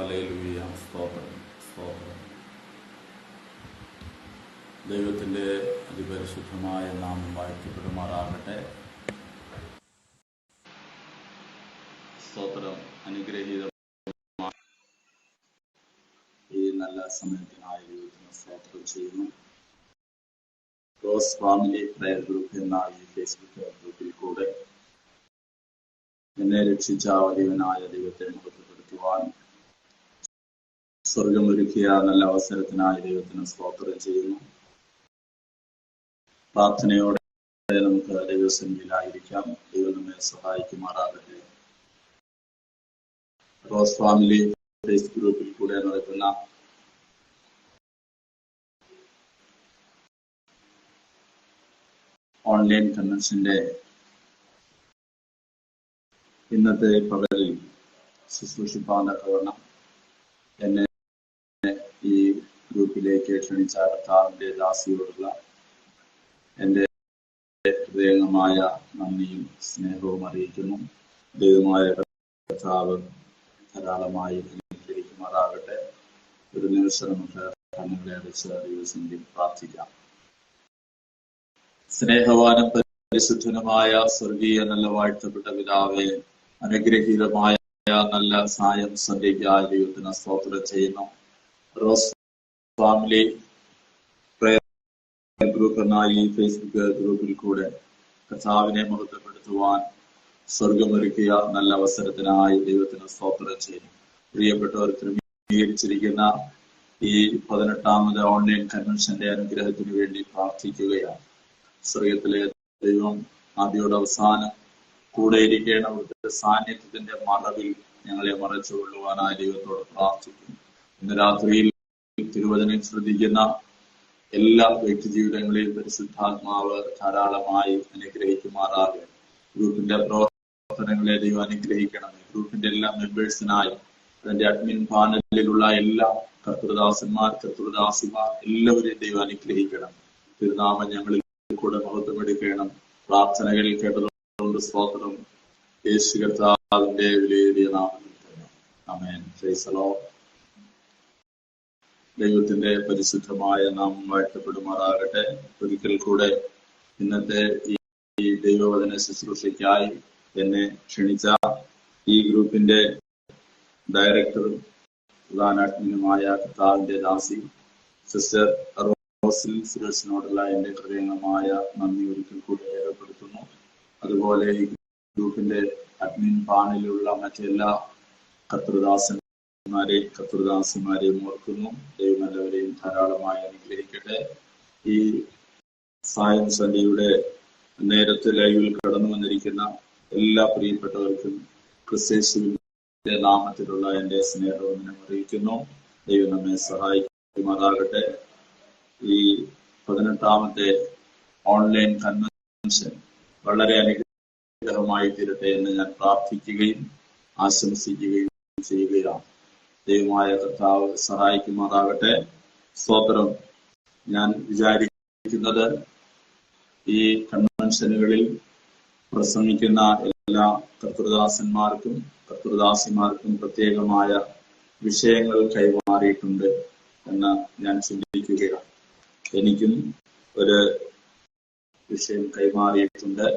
Hallelujah. സ്തോത്രം, സ്തോത്രം. ദൈവത്തിൻ്റെ അതിപരിശുദ്ധമായ നാമം വാഴ്ത്തപ്പെടുമാറാകട്ടെ. സ്തോത്രം. അനുഗ്രഹീതമായ ഈ നല്ല സമയത്തിനായി ദൈവത്തിന് സ്തോത്രം ചെയ്യുന്നു. റോസ് ഫാമിലി പ്രയർ ഗ്രൂപ്പ് എന്ന ഈ ഫേസ്ബുക്ക് ഗ്രൂപ്പിൽ കൂടെ എന്നെ രക്ഷിച്ച വലിയവനായ ദൈവത്തെ മഹത്വപ്പെടുത്തുവാൻ സ്വർഗമൊരുക്കിയ നല്ല അവസരത്തിനായി ദൈവത്തിന് സ്തോത്രം ചെയ്യുന്നു. പ്രാർത്ഥനയോടെ നമുക്ക് ദൈവസന്നിധിയിലായിരിക്കാം. ദൈവം നമ്മെ സഹായിക്കുമാറാകട്ടെ. റോസ് ഫാമിലി ഫേസ്ബുക്ക് ഗ്രൂപ്പിൽ കൂടെ നടക്കുന്ന ഓൺലൈൻ കൺവെൻഷന്റെ ഇന്നത്തെ പകലിൽ ശുശ്രൂഷിപ്പാൻ തക്കവണ്ണം എന്നെ ഈ ഗ്രൂപ്പിലേക്ക് ക്ഷണിച്ച കർത്താവിന്റെ ദാസിയോടുള്ള എൻ്റെ ഹൃദയംഗമായ നന്ദിയും സ്നേഹവും അറിയിക്കുന്നു. ദൈവമായ കർത്താവ് ധാരാളമായി അനുഗ്രഹിക്കുമാറാകട്ടെ. ഒരു നിമിഷം നമുക്ക് കണ്ണുകളെ അടച്ച് ദൈവസന്നിധിയിൽ പ്രാർത്ഥിക്കാം. സ്നേഹവാനും പരിശുദ്ധനുമായ സ്വർഗീയ നല്ല വാഴ്ത്തപ്പെട്ട പിതാവേ, അനുഗ്രഹീതമായ നല്ല സായം സന്ധ്യയ്ക്കായി ദൈവത്തിന് സ്തോത്രം ചെയ്യുന്നു. റോസ് ഫാമിലി പ്രയർ ഗ്രൂപ്പ് എന്ന ഈ ഫേസ്ബുക്ക് ഗ്രൂപ്പിൽ കൂടെ കർത്താവിനെ മഹത്വപ്പെടുത്തുവാൻ സ്വർഗമൊരുക്കിയ നല്ല അവസരത്തിനായി ദൈവത്തിന് സ്തോത്രം ചെയ്യുന്നു. പ്രിയപ്പെട്ടവർ ക്രമീകരിച്ചിരിക്കുന്ന ഈ 18ാമത് ഓൺലൈൻ കൺവെൻഷന്റെ അനുഗ്രഹത്തിന് വേണ്ടി പ്രാർത്ഥിക്കുകയാണ്. സ്വർഗത്തിലെ ദൈവം ആദ്യോട് അവസാനം കൂടെ ഇരിക്കേണ്ട അവിടുത്തെ സാന്നിധ്യത്തിന്റെ മറവിൽ ഞങ്ങളെ മറച്ചുകൊള്ളുവാനായി ദൈവത്തോട് പ്രാർത്ഥിക്കുന്നു. ഇന്ന് രാത്രിയിൽ തിരുവചനം ശ്രദ്ധിക്കുന്ന എല്ലാ വ്യക്തി ജീവിതങ്ങളെയും പരിശുദ്ധാത്മാവ് ധാരാളമായി അനുഗ്രഹിക്കുമാറാകട്ടെ. ഗ്രൂപ്പിന്റെ പ്രവർത്തനങ്ങളെ ദൈവം അനുഗ്രഹിക്കണമേ. ഗ്രൂപ്പിന്റെ എല്ലാ മെമ്പേഴ്സിനായി അതിന്റെ അഡ്മിൻ പാനലിലുള്ള എല്ലാ കർത്തൃദാസന്മാർ, കർത്തൃദാസിമാർ എല്ലാവരെയും ദൈവം അനുഗ്രഹിക്കണം. തിരുനാമം ഞങ്ങളിൽ കൂടെ മഹത്വമെടുക്കണം. പ്രാർത്ഥനകളിൽ കേട്ടതുകൊണ്ട് സ്തോത്രം. യേശു കർത്താവിന്റെ വിലയേറിയ നാമത്തിൽ തന്നെ ആമേൻ. Praise the Lord. ദൈവത്തിന്റെ പരിശുദ്ധമായ നാമം വാഴ്ത്തപ്പെടുമാറാകട്ടെ. ഒരിക്കൽ കൂടെ ഇന്നത്തെ ഈ ദൈവവചന ശുശ്രൂഷയ്ക്കായി എന്നെ ക്ഷണിച്ച ഈ ഗ്രൂപ്പിന്റെ ഡയറക്ടറും പ്രധാന അഡ്മിനുമായ കർത്താവിന്റെ ദാസി സിസ്റ്റർ റോസിൽ സുരേഷിനോടുള്ള എന്റെ ഹൃദയംഗമായ നന്ദി ഒരിക്കൽ കൂടി രേഖപ്പെടുത്തുന്നു. അതുപോലെ ഈ ഗ്രൂപ്പിന്റെ അഡ്മിൻ പാനലിലുള്ള മറ്റെല്ലാ കർത്തൃദാസിമാരെയും ഓർക്കുന്നു. ദൈവം എല്ലാവരെയും ധാരാളമായി അനുഗ്രഹിക്കട്ടെ. ഈ സായം സന്ധ്യയുടെ നേരത്തെ ലൈവിൽ കടന്നു വന്നിരിക്കുന്ന എല്ലാ പ്രിയപ്പെട്ടവർക്കും ക്രിസ്തുവിന്റെ നാമത്തിലുള്ള എന്റെ സ്നേഹവും അറിയിക്കുന്നു. ദൈവം നമ്മെ സഹായിക്കുമാറാകട്ടെ. ഈ 18ാമത്തെ ഓൺലൈൻ കൺവെൻഷൻ വളരെ അനുഗ്രഹമായി തീരട്ടെ എന്ന് ഞാൻ പ്രാർത്ഥിക്കുകയും ആശംസിക്കുകയും ചെയ്യുകയാണ്. ദൈവമായ കർത്താവ് സഹായിക്കുമാറാകട്ടെ. സ്തോത്രം. ഞാൻ വിചാരിക്കുന്നത് ഈ കൺവെൻഷനുകളിൽ പ്രസംഗിക്കുന്ന എല്ലാ കർത്തൃദാസന്മാർക്കും കർത്തൃദാസിമാർക്കും പ്രത്യേകമായ വിഷയങ്ങൾ കൈമാറിയിട്ടുണ്ട് എന്ന് ഞാൻ ചിന്തിക്കുകയാണ്. എനിക്കും ഒരു വിഷയം കൈമാറിയിട്ടുണ്ട്.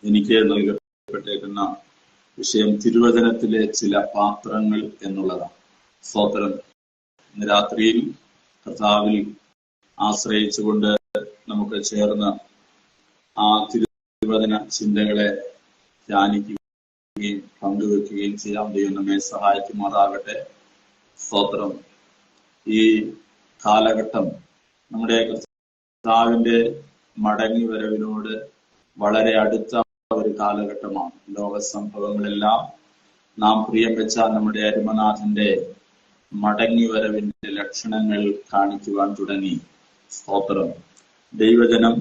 എനിക്ക് നൽകപ്പെട്ടേക്കുന്ന വിഷയം തിരുവചനത്തിലെ ചില പാത്രങ്ങൾ എന്നുള്ളതാണ്. സ്തോത്രം. ഇന്ന് രാത്രിയിൽ കർത്താവിൽ ആശ്രയിച്ചുകൊണ്ട് നമുക്ക് ചേർന്ന് ആ തിരുവചന ചിന്തകളെ ധ്യാനിക്കുകയും പങ്കുവെക്കുകയും ചെയ്യാം. ദൈവം നമ്മെ സഹായിക്കുമാറാകട്ടെ. സ്തോത്രം. ഈ കാലഘട്ടം നമ്മുടെ കർത്താവിന്റെ മടങ്ങി വരവിനോട് വളരെ അടുത്ത ഒരു കാലഘട്ടമാണ്. ലോക സംഭവങ്ങളെല്ലാം നാം പ്രിയം വെച്ച നമ്മുടെ അരുമനാഥന്റെ മടങ്ങി വരവിന്റെ ലക്ഷണങ്ങൾ കാണിക്കുവാൻ തുടങ്ങി. സ്തോത്രം. ദൈവജനം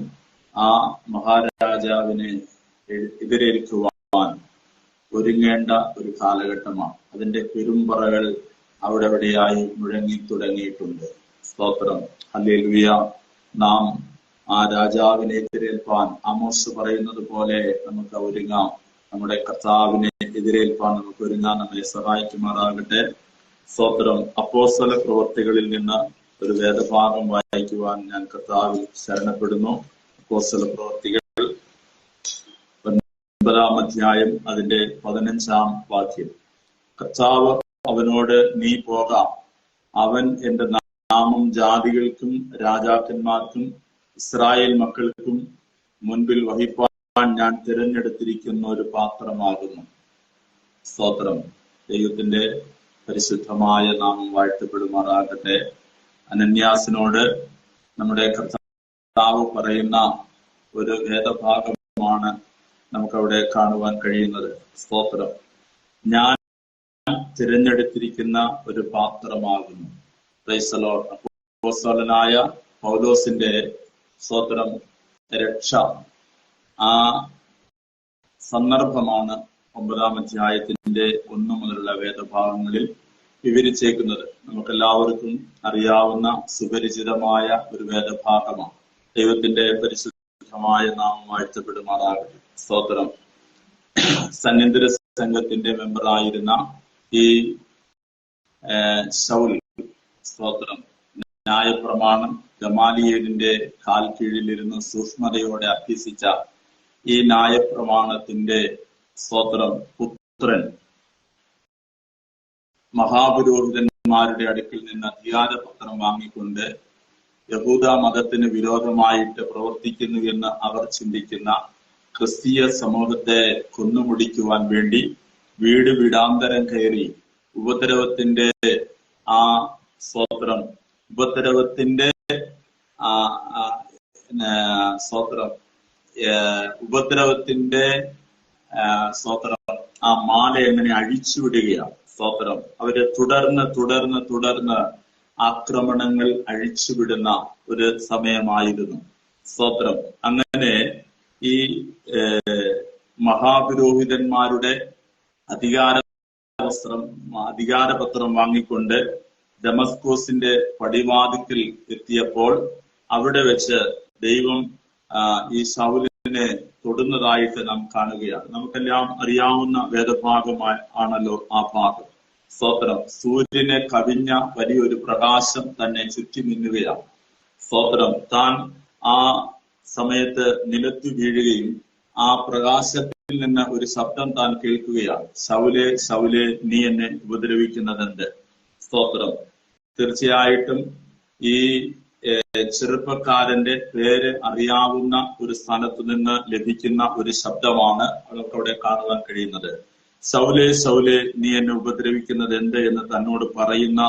ആ മഹാരാജാവിനെ എതിരേൽക്കുവാൻ ഒരുങ്ങേണ്ട ഒരു കാലഘട്ടമാണ്. അതിന്റെ പെരുമ്പറകൾ അവിടെ എവിടെയായി മുഴങ്ങി തുടങ്ങിയിട്ടുണ്ട്. സ്തോത്രം. ഹല്ലേലൂയ. നാം ആ രാജാവിനെ എതിരേൽപ്പാൻ ആമോസ് പറയുന്നത് പോലെ നമുക്ക് ഒരുങ്ങാം. നമ്മുടെ കർത്താവിനെ എതിരേൽപ്പാൻ നമുക്ക് ഒരുങ്ങാൻ നമ്മെ സഹായിക്കുമാറാകട്ടെ. സ്തോത്രം. അപ്പോസ്തല പ്രവർത്തികളിൽ നിന്ന് ഒരു വേദഭാഗം വായിക്കുവാൻ ഞാൻ കർത്താവിൽ ശരണപ്പെടുന്നു. അപ്പോസ്തല പ്രവർത്തികൾ 9-ാം അധ്യായം അതിന്റെ 15-ാം വാക്യം. കർത്താവ് അവനോട്, നീ പോകാം, അവൻ എന്റെ നാമം ജാതികൾക്കും രാജാക്കന്മാർക്കും ഇസ്രായേൽ മക്കൾക്കും മുൻപിൽ വഹിപ്പാൻ ഞാൻ തിരഞ്ഞെടുത്തിരിക്കുന്ന ഒരു പാത്രമാകുന്നു. സ്തോത്രം. ദൈവത്തിന്റെ പരിശുദ്ധമായ നാമം വാഴ്ത്തപ്പെടുമാറാകട്ടെ. അനന്യാസിനോട് നമ്മുടെ കർത്താവ് പറയുന്ന ഒരു വേദഭാഗമാണ് നമുക്കവിടെ കാണുവാൻ കഴിയുന്നത്. സ്തോത്രം. ഞാൻ തിരഞ്ഞെടുത്തിരിക്കുന്ന ഒരു പാത്രമാകുന്നു. Price the Lord. അപ്പോസ്തലനായ പൗലോസിന്റെ സ്തോത്രം രക്ഷ ആ സന്ദർഭമാണ് 9-ാം അധ്യായത്തിന്റെ 1 മുതലുള്ള വേദഭാഗങ്ങളിൽ വിവരിച്ചേക്കുന്നത്. നമുക്കെല്ലാവർക്കും അറിയാവുന്ന സുപരിചിതമായ ഒരു വേദഭാഗമാണ്. ദൈവത്തിന്റെ പരിശുദ്ധമായ നാമം വാഴ്ത്തപ്പെടുമാറാകട്ടെ. സ്തോത്രം. സന്നിധി സംഘത്തിന്റെ മെമ്പറായിരുന്ന ഈ ശൗൽ, സ്തോത്രം, ന്യായപ്രമാണം ഗമാലിയേലിന്റെ കാൽ കീഴിലിരുന്ന് സൂക്ഷ്മതയോടെ അഭ്യസിച്ച ഈ ന്യായപ്രമാണത്തിന്റെ സ്തോത്രം പുത്രൻ മഹാപുരോഹിതന്മാരുടെ അടുക്കിൽ നിന്ന് അധികാരപത്രം വാങ്ങിക്കൊണ്ട് യഹൂദ മതത്തിന് വിരോധമായിട്ട് പ്രവർത്തിക്കുന്നു എന്ന് അവർ ചിന്തിക്കുന്ന ക്രിസ്തീയ സമൂഹത്തെ കൊന്നുമുടിക്കുവാൻ വേണ്ടി വീട് വീടാന്തരം കയറി ഉപദ്രവത്തിന്റെ ആ സ്തോത്രം ഉപദ്രവത്തിന്റെ സ്തോത്രം ഉപദ്രവത്തിന്റെ സ്തോത്രം ആ മാല എങ്ങനെ അഴിച്ചുവിടുകയാണ്. സ്തോത്രം. അവര് തുടർന്ന് ആക്രമണങ്ങൾ അഴിച്ചുവിടുന്ന ഒരു സമയമായിരുന്നു. സ്തോത്രം. അങ്ങനെ ഈ മഹാപുരോഹിതന്മാരുടെ അധികാരപത്രം വാങ്ങിക്കൊണ്ട് ദമസ്കോസിന്റെ പടിവാതിക്കൽ എത്തിയപ്പോൾ അവിടെ വെച്ച് ദൈവം ഈ ശൗലിനെ തൊടുന്നതായിട്ട് നാം കാണുകയാണ്. നമുക്കെല്ലാം അറിയാവുന്ന വേദഭാഗമാണല്ലോ ആ ഭാഗം. സ്തോത്രം. സൂര്യനെ കവിഞ്ഞ വലിയൊരു പ്രകാശം തന്നെ ചുറ്റി നിന്നുകയാണ്. സ്തോത്രം. താൻ ആ സമയത്ത് നിലത്തു വീഴുകയും ആ പ്രകാശത്തിൽ നിന്ന് ഒരു ശബ്ദം താൻ കേൾക്കുകയാണ്. ശൗലേ, ശൗലേ, നീ എന്നെ ഉപദ്രവിക്കുന്നതെന്ത്? സ്തോത്രം. തീർച്ചയായിട്ടും ഈ ചെറുപ്പക്കാരന്റെ പേര് അറിയാവുന്ന ഒരു സ്ഥലത്തു നിന്ന് ലഭിക്കുന്ന ഒരു ശബ്ദമാണ് നമുക്കവിടെ കാണുവാൻ കഴിയുന്നത്. ശൗലേ, ശൗലേ, നീ എന്നെ ഉപദ്രവിക്കുന്നത് എന്ത് എന്ന് തന്നോട് പറയുന്ന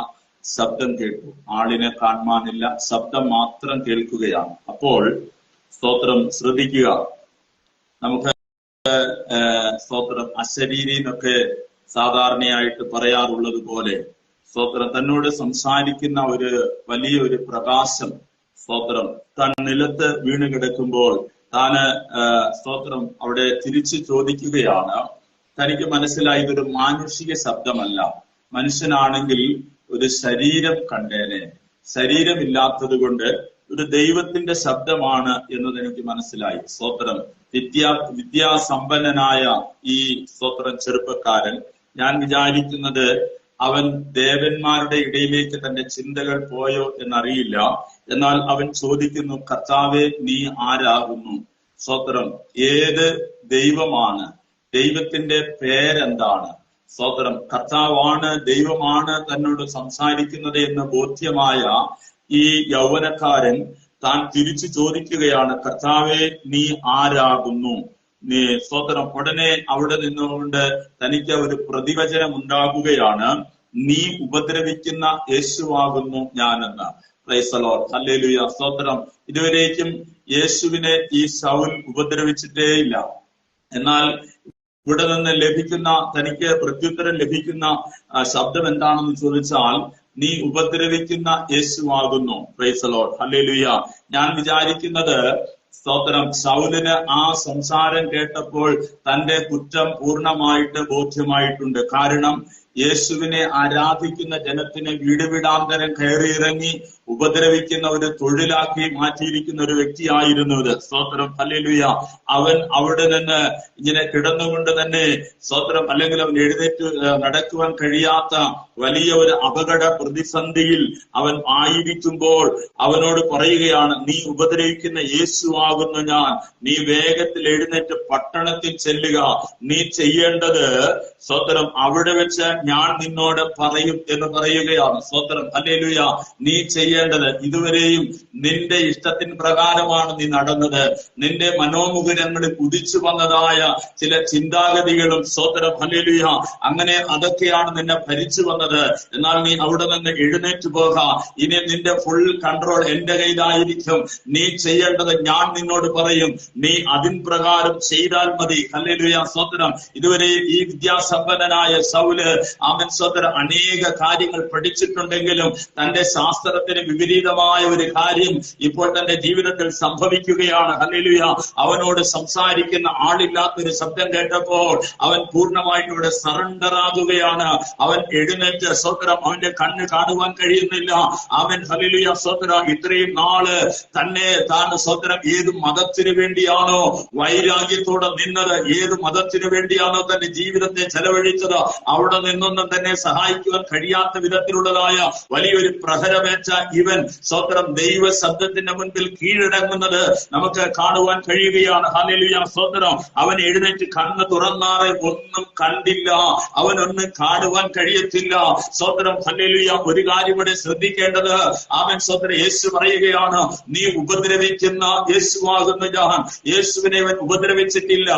ശബ്ദം കേട്ടു. ആളിനെ കാണുവാനില്ല, ശബ്ദം മാത്രം കേൾക്കുകയാണ്. അപ്പോൾ സ്തോത്രം ശ്രദ്ധിക്കുക. നമുക്ക് സ്തോത്രം അശരീരി എന്നൊക്കെ സാധാരണയായിട്ട് പറയാറുള്ളത് പോലെ സ്തോത്രം തന്നോട് സംസാരിക്കുന്ന ഒരു വലിയൊരു പ്രകാശം, സ്തോത്രം, താൻ നിലത്ത് വീണ് കിടക്കുമ്പോൾ താന് സ്തോത്രം അവിടെ തിരിച്ചു ചോദിക്കുകയാണ്. തനിക്ക് മനസ്സിലായി ഇതൊരു മാനുഷിക ശബ്ദമല്ല. മനുഷ്യനാണെങ്കിൽ ഒരു ശരീരം കണ്ടേനെ, ശരീരമില്ലാത്തത് കൊണ്ട് ഒരു ദൈവത്തിന്റെ ശബ്ദമാണ് എന്നത് എനിക്ക് മനസ്സിലായി. സ്തോത്രം. വിദ്യാസമ്പന്നനായ ഈ സ്തോത്രം ചെറുപ്പക്കാരൻ, ഞാൻ വിചാരിക്കുന്നത് അവൻ ദേവന്മാരുടെ ഇടയിലേക്ക് തന്റെ ചിന്തകൾ പോയോ എന്നറിയില്ല. എന്നാൽ അവൻ ചോദിക്കുന്നു, കർത്താവേ, നീ ആരാകുന്നു? സ്തോത്രം. ഏത് ദൈവമാണ്? ദൈവത്തിന്റെ പേരെന്താണ്? സ്തോത്രം. കർത്താവാണ്, ദൈവമാണ് തന്നോട് സംസാരിക്കുന്നത് എന്ന് ബോധ്യമായ ഈ യൗവനക്കാരൻ താൻ തിരിച്ചു ചോദിക്കുകയാണ്, കർത്താവേ, നീ ആരാകുന്നു? നീ സ്തോത്രം. ഉടനെ അവിടെ നിന്നുകൊണ്ട് തനിക്ക് ഒരു പ്രതിവചനം ഉണ്ടാകുകയാണ്, നീ ഉപദ്രവിക്കുന്ന യേശുവാകുന്നു ഞാനെന്ന്. Price the Lord. ഹല്ലേലൂയ. സ്തോത്രം. ഇതുവരേക്കും യേശുവിനെ ഈ ശൗൽ ഉപദ്രവിച്ചിട്ടേയില്ല. എന്നാൽ ഇവിടെ നിന്ന് ലഭിക്കുന്ന തനിക്ക് പ്രത്യുത്തരം ലഭിക്കുന്ന ശബ്ദം എന്താണെന്ന് ചോദിച്ചാൽ, നീ ഉപദ്രവിക്കുന്ന യേശുവാകുന്നു. Praise the Lord. ഹല്ലേലൂയ. ഞാൻ വിചാരിക്കുന്നത് സ്തോത്രം ശൗലിന് ആ സംസാരം കേട്ടപ്പോൾ തന്റെ കുറ്റം പൂർണ്ണമായിട്ട് ബോധ്യമായിട്ടുണ്ട്. കാരണം യേശുവിനെ ആരാധിക്കുന്ന ജനത്തിനെ വീട് വീടാന്തരം കയറിയിറങ്ങി ഉപദ്രവിക്കുന്ന ഒരു തൊഴിലാക്കി മാറ്റിയിരിക്കുന്ന ഒരു വ്യക്തിയായിരുന്നു ഇത്. സ്തോത്രം, ഹല്ലേലൂയ. അവൻ അവിടെ നിന്ന് ഇങ്ങനെ കിടന്നുകൊണ്ട് തന്നെ സ്തോത്രം, അല്ലെങ്കിൽ അവൻ എഴുന്നേറ്റ് നടക്കുവാൻ കഴിയാത്ത വലിയ ഒരു അപകട പ്രതിസന്ധിയിൽ അവൻ ആയിരിക്കുമ്പോൾ അവനോട് പറയുകയാണ്, നീ ഉപദ്രവിക്കുന്ന യേശു ആകുന്നു ഞാൻ, നീ വേഗത്തിൽ എഴുന്നേറ്റ് പട്ടണത്തിൽ ചെല്ലുക, നീ ചെയ്യേണ്ടത് സ്തോത്രം അവിടെ വെച്ച് ഞാൻ നിന്നോട് പറയും എന്ന് പറയുകയാണ്. സ്തോത്രം, ഹല്ലേലൂയ. നീ ചെയ്യേണ്ടത്, ഇതുവരെയും നിന്റെ ഇഷ്ടത്തിന് പ്രകാരമാണ് നീ നടന്നത്, നിന്റെ മനോമുകുരങ്ങളിൽ ഉദിച്ചു വന്നതായ ചില ചിന്താഗതികളും സ്തോത്രം, ഹല്ലേലൂയ, അങ്ങനെ അതൊക്കെയാണ് നിന്നെ ഭരിച്ചു വന്നത്. എന്നാൽ നീ അവിടെ നിന്ന് എഴുന്നേറ്റ് പോക, ഇനി നിന്റെ ഫുൾ കൺട്രോൾ എന്റെ കയ്യിലായിരിക്കും, നീ ചെയ്യേണ്ടത് ഞാൻ നിന്നോട് പറയും, നീ അതിൻ പ്രകാരം ചെയ്താൽ മതി. ഹല്ലേലൂയ, സ്തോത്രം. ഇതുവരെ ഈ വിദ്യാസമ്പന്നനായ സൗല് അവൻ സ്തോത്രം അനേക കാര്യങ്ങൾ പഠിച്ചിട്ടുണ്ടെങ്കിലും തന്റെ ശാസ്ത്രത്തിന് വിപരീതമായ ഒരു കാര്യം ഇപ്പോൾ തന്റെ ജീവിതത്തിൽ സംഭവിക്കുകയാണ്. ഹല്ലേലൂയ. അവനോട് സംസാരിക്കുന്ന ആളില്ലാത്തൊരു ശബ്ദം കേട്ടപ്പോൾ അവൻ പൂർണ്ണമായിട്ട് ഇവിടെ സറണ്ടർ ആകുകയാണ്. അവൻ എഴുന്നേറ്റ് സ്തോത്രം, അവന്റെ കണ്ണ് കാണുവാൻ കഴിയുന്നില്ല. അവൻ ഹല്ലേലൂയ സ്തോത്രം ഇത്രയും നാള് തന്നെ താൻ സ്തോത്രം ഏത് മതത്തിന് വേണ്ടിയാണോ വൈരാഗ്യത്തോടെ നിന്നത്, ഏത് മതത്തിന് വേണ്ടിയാണോ തന്റെ ജീവിതത്തെ ചെലവഴിച്ചത്, അവിടെ നിന്നൊന്നും തന്നെ സഹായിക്കുവാൻ കഴിയാത്ത വിധത്തിലുള്ളതായ വലിയൊരു പ്രഹരമേറ്റ ഇവൻ സ്തോത്രം ദൈവ ശബ്ദത്തിന്റെ മുൻപിൽ കീഴടങ്ങുന്നത് നമുക്ക് കാണുവാൻ കഴിയുകയാണ്. ഹല്ലേലൂയ സ്തോത്രം. അവൻ എഴുന്നേറ്റ് കണ്ണ് തുറന്നാറെ ഒന്നും കണ്ടില്ല, അവനൊന്നും കാണുവാൻ കഴിയത്തില്ല. സ്തോത്രം, ഹല്ലേലൂയ. ഒരു കാര്യം ഇവിടെ ശ്രദ്ധിക്കേണ്ടത്, അവൻ സ്തോത്രം യേശു പറയുകയാണ്, നീ ഉപദ്രവിക്കുന്ന യേശുവാകുന്ന ഞാൻ. യേശുവിനെ അവൻ ഉപദ്രവിച്ചിട്ടില്ല.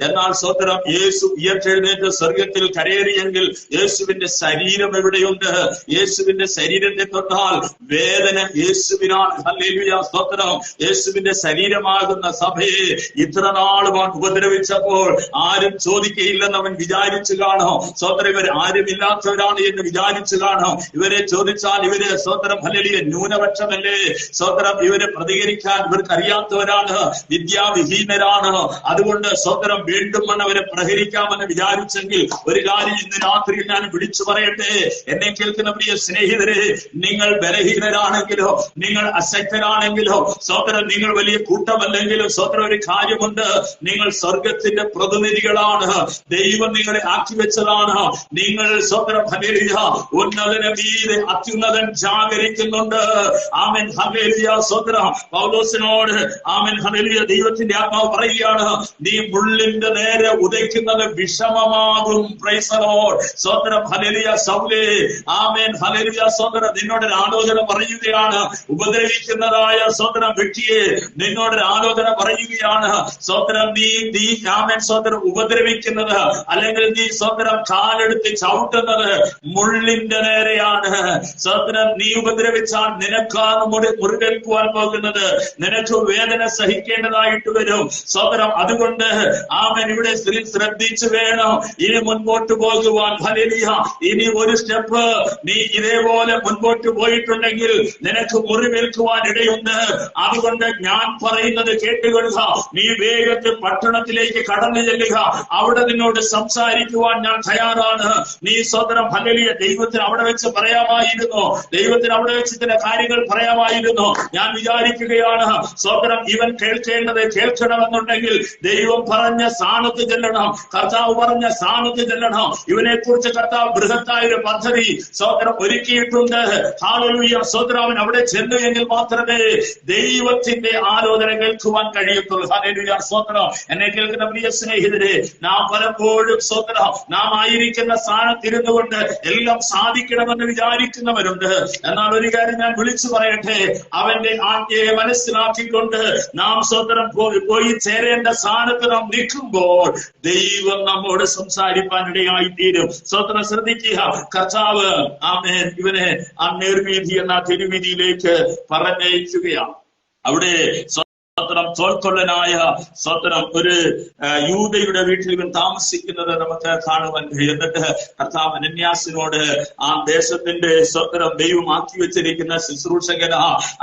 എന്നാൽ സ്തോത്രം യേശു ഉയർത്തെഴുന്നേറ്റ് സ്വർഗത്തിൽ കരയേറിയെങ്കിൽ യേശുവിന്റെ ശരീരം എവിടെയുണ്ട്? യേശുവിന്റെ ശരീരത്തെ തൊട്ടാൽ വേദന യേശുവിനാണ്. ഹല്ലേലൂയ സ്തോത്രം. യേശുവിന്റെ ശരീരമാകുന്ന സഭയെ ഇത്ര നാളുമാണ് ഉപദ്രവിച്ചപ്പോൾ ആരും ചോദിക്കയില്ലെന്ന് അവൻ വിചാരിച്ചു കാണോ? സ്തോത്രം, ഇവർ ആരുമില്ലാത്തവരാണ് എന്ന് വിചാരിച്ചു കാണോ? ഇവരെ ചോദിച്ചാൽ ഇവര് സ്തോത്രം ഹല്ലേലൂയ ന്യൂനപക്ഷമല്ലേ? സ്തോത്രം, ഇവരെ പ്രതികരിക്കാൻ ഇവർക്ക് അറിയാത്തവരാണ്, വിദ്യാവിഹീനരാണ്. അതുകൊണ്ട് സ്തോത്രം വീണ്ടും അവരെ പ്രഹരിക്കാമെന്ന് വിചാരിച്ചെങ്കിൽ ഒരു കാര്യം ഇന്ന് രാത്രി ഞാൻ വിളിച്ചു പറയട്ടെ, എന്നെ കേൾക്കുന്ന പ്രിയ സ്നേഹിതരെ, നിങ്ങൾ ബലഹീനരാണെങ്കിലോ നിങ്ങൾ അശക്തരാണെങ്കിലോ സ്തോത്രം നിങ്ങൾ വലിയ കൂട്ടമല്ലെങ്കിലും സ്തോത്രം ഒരു കാര്യമുണ്ട്, നിങ്ങൾ സ്വർഗത്തിന്റെ പ്രതിനിധികളാണ്. ദൈവം നിങ്ങളെ ആക്കി വെച്ചതാണ്. നിങ്ങൾ സ്തോത്രം ഹല്ലേലൂയ ഉന്നതന മീതെ അത്യുന്നതൻ ജാഗരിക്കുന്നുണ്ട്. ആമേൻ ഹല്ലേലൂയ സ്തോത്രം. പൗലോസിനോട് ആമേൻ ഹല്ലേലൂയ ദൈവത്തിന്റെ ആത്മാവ് പറയുകയാണ്, നീ മുള്ളിന്റെ നേരെ ഉദയ്ക്കുന്നത് വിഷമമാകും. Praise the Lord. സ്തോത്രം ഹല്ലേലൂയ. സൗലേ ആമേൻ ഹല്ലേലൂയ സ്തോത്രം, നിന്നോടൊരു ആലോചന പറയുകയാണ്. ഉപദ്രവിക്കുന്നതായ സ്തോത്രം വ്യക്തിയെ നിന്നോടൊരു ആലോചന പറയുകയാണ്. സ്തോത്രം നീ ആമേൻ സ്തോത്രം ഉപദ്രവിക്കുന്നത് അല്ലെങ്കിൽ നീ സ്തോത്രം കാലെടുത്ത് ചവിട്ടുന്നത് മുള്ളിന്റെ നേരെയാണ്. സ്തോത്രം നീ ഉപദ്രവിച്ചാൽ നിനക്കാണ് മുറിവേൽക്കുവാൻ പോകുന്നത്, നിനക്ക് വേദന സഹിക്കേണ്ടതായിട്ട് വരും. സ്തോത്രം അതുകൊണ്ട് ആമേൻ ഇവിടെ ശ്രദ്ധിച്ചു വേണം ഇനി മുൻപോട്ട് പോകുവാൻ. ഹല്ലേലൂയ. ഇനി ഒരു സ്റ്റെപ്പ് നീ ഇതേപോലെ മുൻപോട്ട് പോയിട്ടുണ്ടെങ്കിൽ നിനക്ക് മുറിവേൽക്കുവാൻ ഇടയുണ്ട്. അതുകൊണ്ട് ഞാൻ പറയുന്നത് കേട്ടുകൊള്ളുക. നീ വേഗത്തിൽ പട്ടണത്തിലേക്ക് കടന്നു ചെല്ലുക, അവിടെ നിന്നോട് സംസാരിക്കുവാൻ ഞാൻ തയ്യാറാണ്. നീ സ്തോത്രം ഹല്ലേലൂയ ദൈവത്തിന് അവിടെ വെച്ച് പറയാമായിരുന്നു, ദൈവത്തിന് അവിടെ വെച്ച് ചില കാര്യങ്ങൾ പറയാമായിരുന്നു. ഞാൻ വിചാരിക്കുകയാണ് സ്തോത്രം ഇവൻ കേൾക്കേണ്ടത് കേൾക്കണമെന്നുണ്ടെങ്കിൽ ദൈവം പറഞ്ഞ സ്ഥാനത്ത് ചെല്ലണം, കർത്താവ് പറഞ്ഞ സ്ഥാനത്ത് ചെല്ലണം. ഇവനെ കുറിച്ച് കർത്താവ് ബൃഹത്തായ ഒരു പദ്ധതി സ്തോത്രം ഒരുക്കിയിട്ടുണ്ട്. ഹല്ലേലൂയ സ്തോത്രം. അവൻ അവിടെ ചെന്നു എങ്കിൽ മാത്രമേ ദൈവത്തിന്റെ ആലോചന കേൾക്കുവാൻ കഴിയത്തുള്ളൂ. ഹല്ലേലൂയ സ്തോത്രം. എന്നെ കേൾക്കുന്ന പ്രിയ സ്നേഹിതരെ, നാം പലപ്പോഴും സ്തോത്രം നാം ആയിരിക്കുന്ന സ്ഥാനത്തിരുന്നു കൊണ്ട് എല്ലാം സാധിക്കണമെന്ന് വിചാരിക്കുന്നവരുണ്ട്. എന്നാൽ ഒരു കാര്യം ഞാൻ വിളിച്ചു പറയട്ടെ, അവന്റെ ആജ്ഞയെ മനസ്സിലാക്കിക്കൊണ്ട് നാം സ്തോത്രം പോയി ചേരേണ്ട സ്ഥാനത്ത് നാം നിൽക്കുമ്പോൾ ദൈവം നമ്മോട് സംസാരിക്കാനിടയായി തീരും. സ്തോത്രം ശ്രദ്ധിക്കുക. കർത്താവ് ആമേൻ ഇവനെ ആ നേർവീതി എന്ന തിരുവീതിയിലേക്ക് പറഞ്ഞയക്കുകയാണ്. അവിടെ സ്വത്രം തോൽക്കൊള്ളനായ സ്വത്രം ഒരു യൂദയുടെ വീട്ടിൽ ഇവൻ താമസിക്കുന്നത് നമുക്ക് കാണുവാൻ കഴിയും. എന്നിട്ട് കർത്താവ് അനന്യാസിനോട് ആ ദേശത്തിന്റെ സ്വത്രം ദൈവം ആക്കി വെച്ചിരിക്കുന്ന ശുശ്രൂഷകന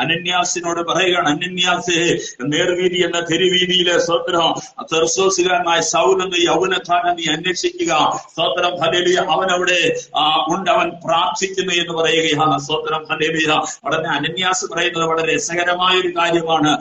അനന്യാസിനോട് പറയുകയാണ്, അനന്യാസെ, നേർവീതി എന്ന തെരുവീതിയിലെ സ്വത്രം തെർസോസുകാരനായ സൗൽ എന്ന യൗവനക്കാരനെ നീ അന്വേഷിക്കുക. സ്വത്രം ഹല്ലേലൂയ, അവൻ അവിടെ ഉണ്ട്, അവൻ പ്രാർത്ഥിക്കുന്നു എന്ന് പറയുകയാണ്. സ്വത്രം ഹല്ലേലൂയ. ഉടനെ അനന്യാസ് പറയുന്നത് വളരെ രസകരമായ ഒരു കാര്യമാണ്.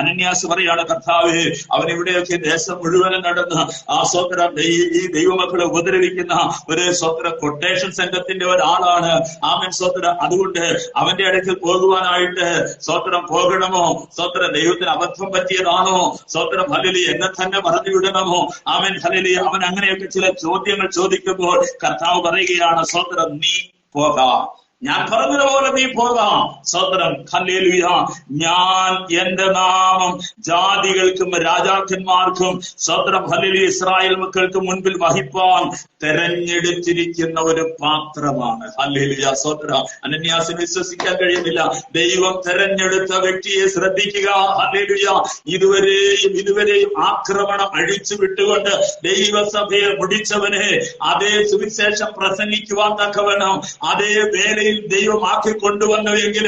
അനന്യാസ് പറയാണ്, കർത്താവ്, അവൻ ഇവിടെയൊക്കെ ദേശം മുഴുവനും നടന്ന് ആ സ്വത്രം ഈ ദൈവമക്കളെ ഉപദ്രവിക്കുന്ന ഒരു സ്വത്രം കൊട്ടേഷൻ സംഘത്തിന്റെ ഒരാളാണ്. ആമൻ സ്വത്രം. അതുകൊണ്ട് അവന്റെ അടുക്കൽ പോകുവാനായിട്ട് സ്വത്രം പോകണമോ? സ്വത്രം ദൈവത്തിന് അബദ്ധം പറ്റിയതാണോ? സ്വത്രം ഹല്ലേലൂയ, എന്നെ തന്നെ പറഞ്ഞു വിടണമോ? ആമൻ ഹല്ലേലൂയ. അവൻ അങ്ങനെയൊക്കെ ചില ചോദ്യങ്ങൾ ചോദിക്കുമ്പോൾ കർത്താവ് പറയുകയാണ്, സ്വത്രം നീ പോകാം, ഞാൻ പറഞ്ഞതുപോലെ നീ പോകാം. സ്വത്രം ഹല്ലേലൂയ. ഞാൻ എന്റെ നാമം ജാതികൾക്കും രാജാക്കന്മാർക്കും സ്വത്രം ഹല്ലേലൂയ ഇസ്രായേൽ മക്കൾക്ക് മുൻപിൽ വഹിപ്പാൻ തെരഞ്ഞെടുത്തിരിക്കുന്ന ഒരു പാത്രമാണ്. ഹല്ലേലൂയ. സ്വത്രം. അനന്യാസിന് വിശ്വസിക്കാൻ കഴിയുന്നില്ല. ദൈവം തെരഞ്ഞെടുത്ത വ്യക്തിയെ ശ്രദ്ധിക്കുക. ഹല്ലേലൂയ. ഇതുവരെയും ആക്രമണം അഴിച്ചു വിട്ടുകൊണ്ട് ദൈവസഭയെ മുടിച്ചവനെ അതേ സുവിശേഷം പ്രസംഗിക്കുവാൻ തക്കവണ്ണം അതേ വേലയിൽ ദൈവം ആക്കി കൊണ്ടുവന്നുവെങ്കിൽ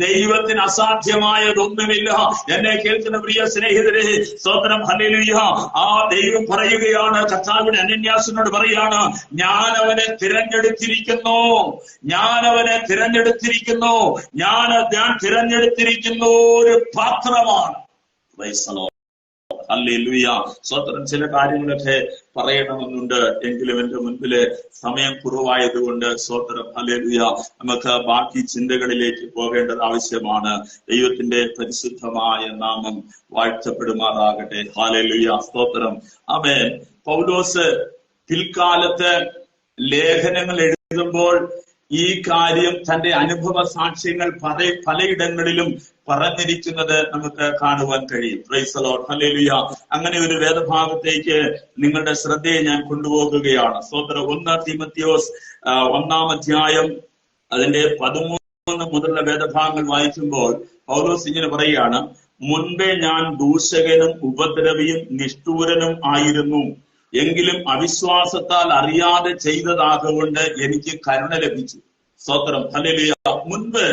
ദൈവത്തിന് അസാധ്യമായതൊന്നുമില്ല. എന്നെ കേൾക്കുന്ന പ്രിയ സ്നേഹിതരെ, സ്തോത്രം ഹല്ലേലൂയ. ആ ദൈവം പറയുകയാണ്, കർത്താവിന്റെ അനന്യാസിനോട് പറയാണ്, ഞാൻ അവനെ തിരഞ്ഞെടുത്തിരിക്കുന്നു, ഞാൻ അവനെ തിരഞ്ഞെടുത്തിരിക്കുന്നു, ഞാൻ തിരഞ്ഞെടുത്തിരിക്കുന്ന ഒരു പാത്രമാണ്. ഹല്ലേലൂയ. സ്വത്രം. ചില കാര്യങ്ങളൊക്കെ പറയണമെന്നുണ്ട്, എങ്കിലും എന്റെ മുൻപില് സമയം കുറവായതുകൊണ്ട് സ്വത്രം ഹല്ലേലൂയ നമുക്ക് ബാക്കി ചിന്തകളിലേക്ക് പോകേണ്ടത് ആവശ്യമാണ്. ദൈവത്തിന്റെ പരിശുദ്ധമായ നാമം വാഴ്ത്തപ്പെടുമാറാകട്ടെ. ഹല്ലേലൂയ. സ്തോത്രം. ആമേൻ. പൗലോസ് പിൽക്കാലത്ത് ലേഖനങ്ങൾ എഴുതുമ്പോൾ ഈ കാര്യം തന്റെ അനുഭവ സാക്ഷ്യങ്ങൾ പലയിടങ്ങളിലും പറഞ്ഞിരിക്കുന്നത് നമുക്ക് കാണുവാൻ കഴിയും. Price the Lord. ഹല്ലേലൂയ. അങ്ങനെ ഒരു വേദഭാഗത്തേക്ക് നിങ്ങളുടെ ശ്രദ്ധയെ ഞാൻ കൊണ്ടുപോകുകയാണ്. സ്തോത്രം. 1 തീമോഥെയോസ് 1-ാം അധ്യായം അതിന്റെ 13 മുതലുള്ള വേദഭാഗങ്ങൾ വായിക്കുമ്പോൾ പൗലോസ് ഇങ്ങനെ പറയുകയാണ്, മുൻപേ ഞാൻ ദൂഷകനും ഉപദ്രവിയും നിഷ്ഠൂരനും ആയിരുന്നു, എങ്കിലും അവിശ്വാസത്താൽ അറിയാതെ ചെയ്തതാകൊണ്ട് എനിക്ക് കരുണ ലഭിച്ചു. സ്തോത്രം. ഹല്ലേലൂയ. മുൻപ്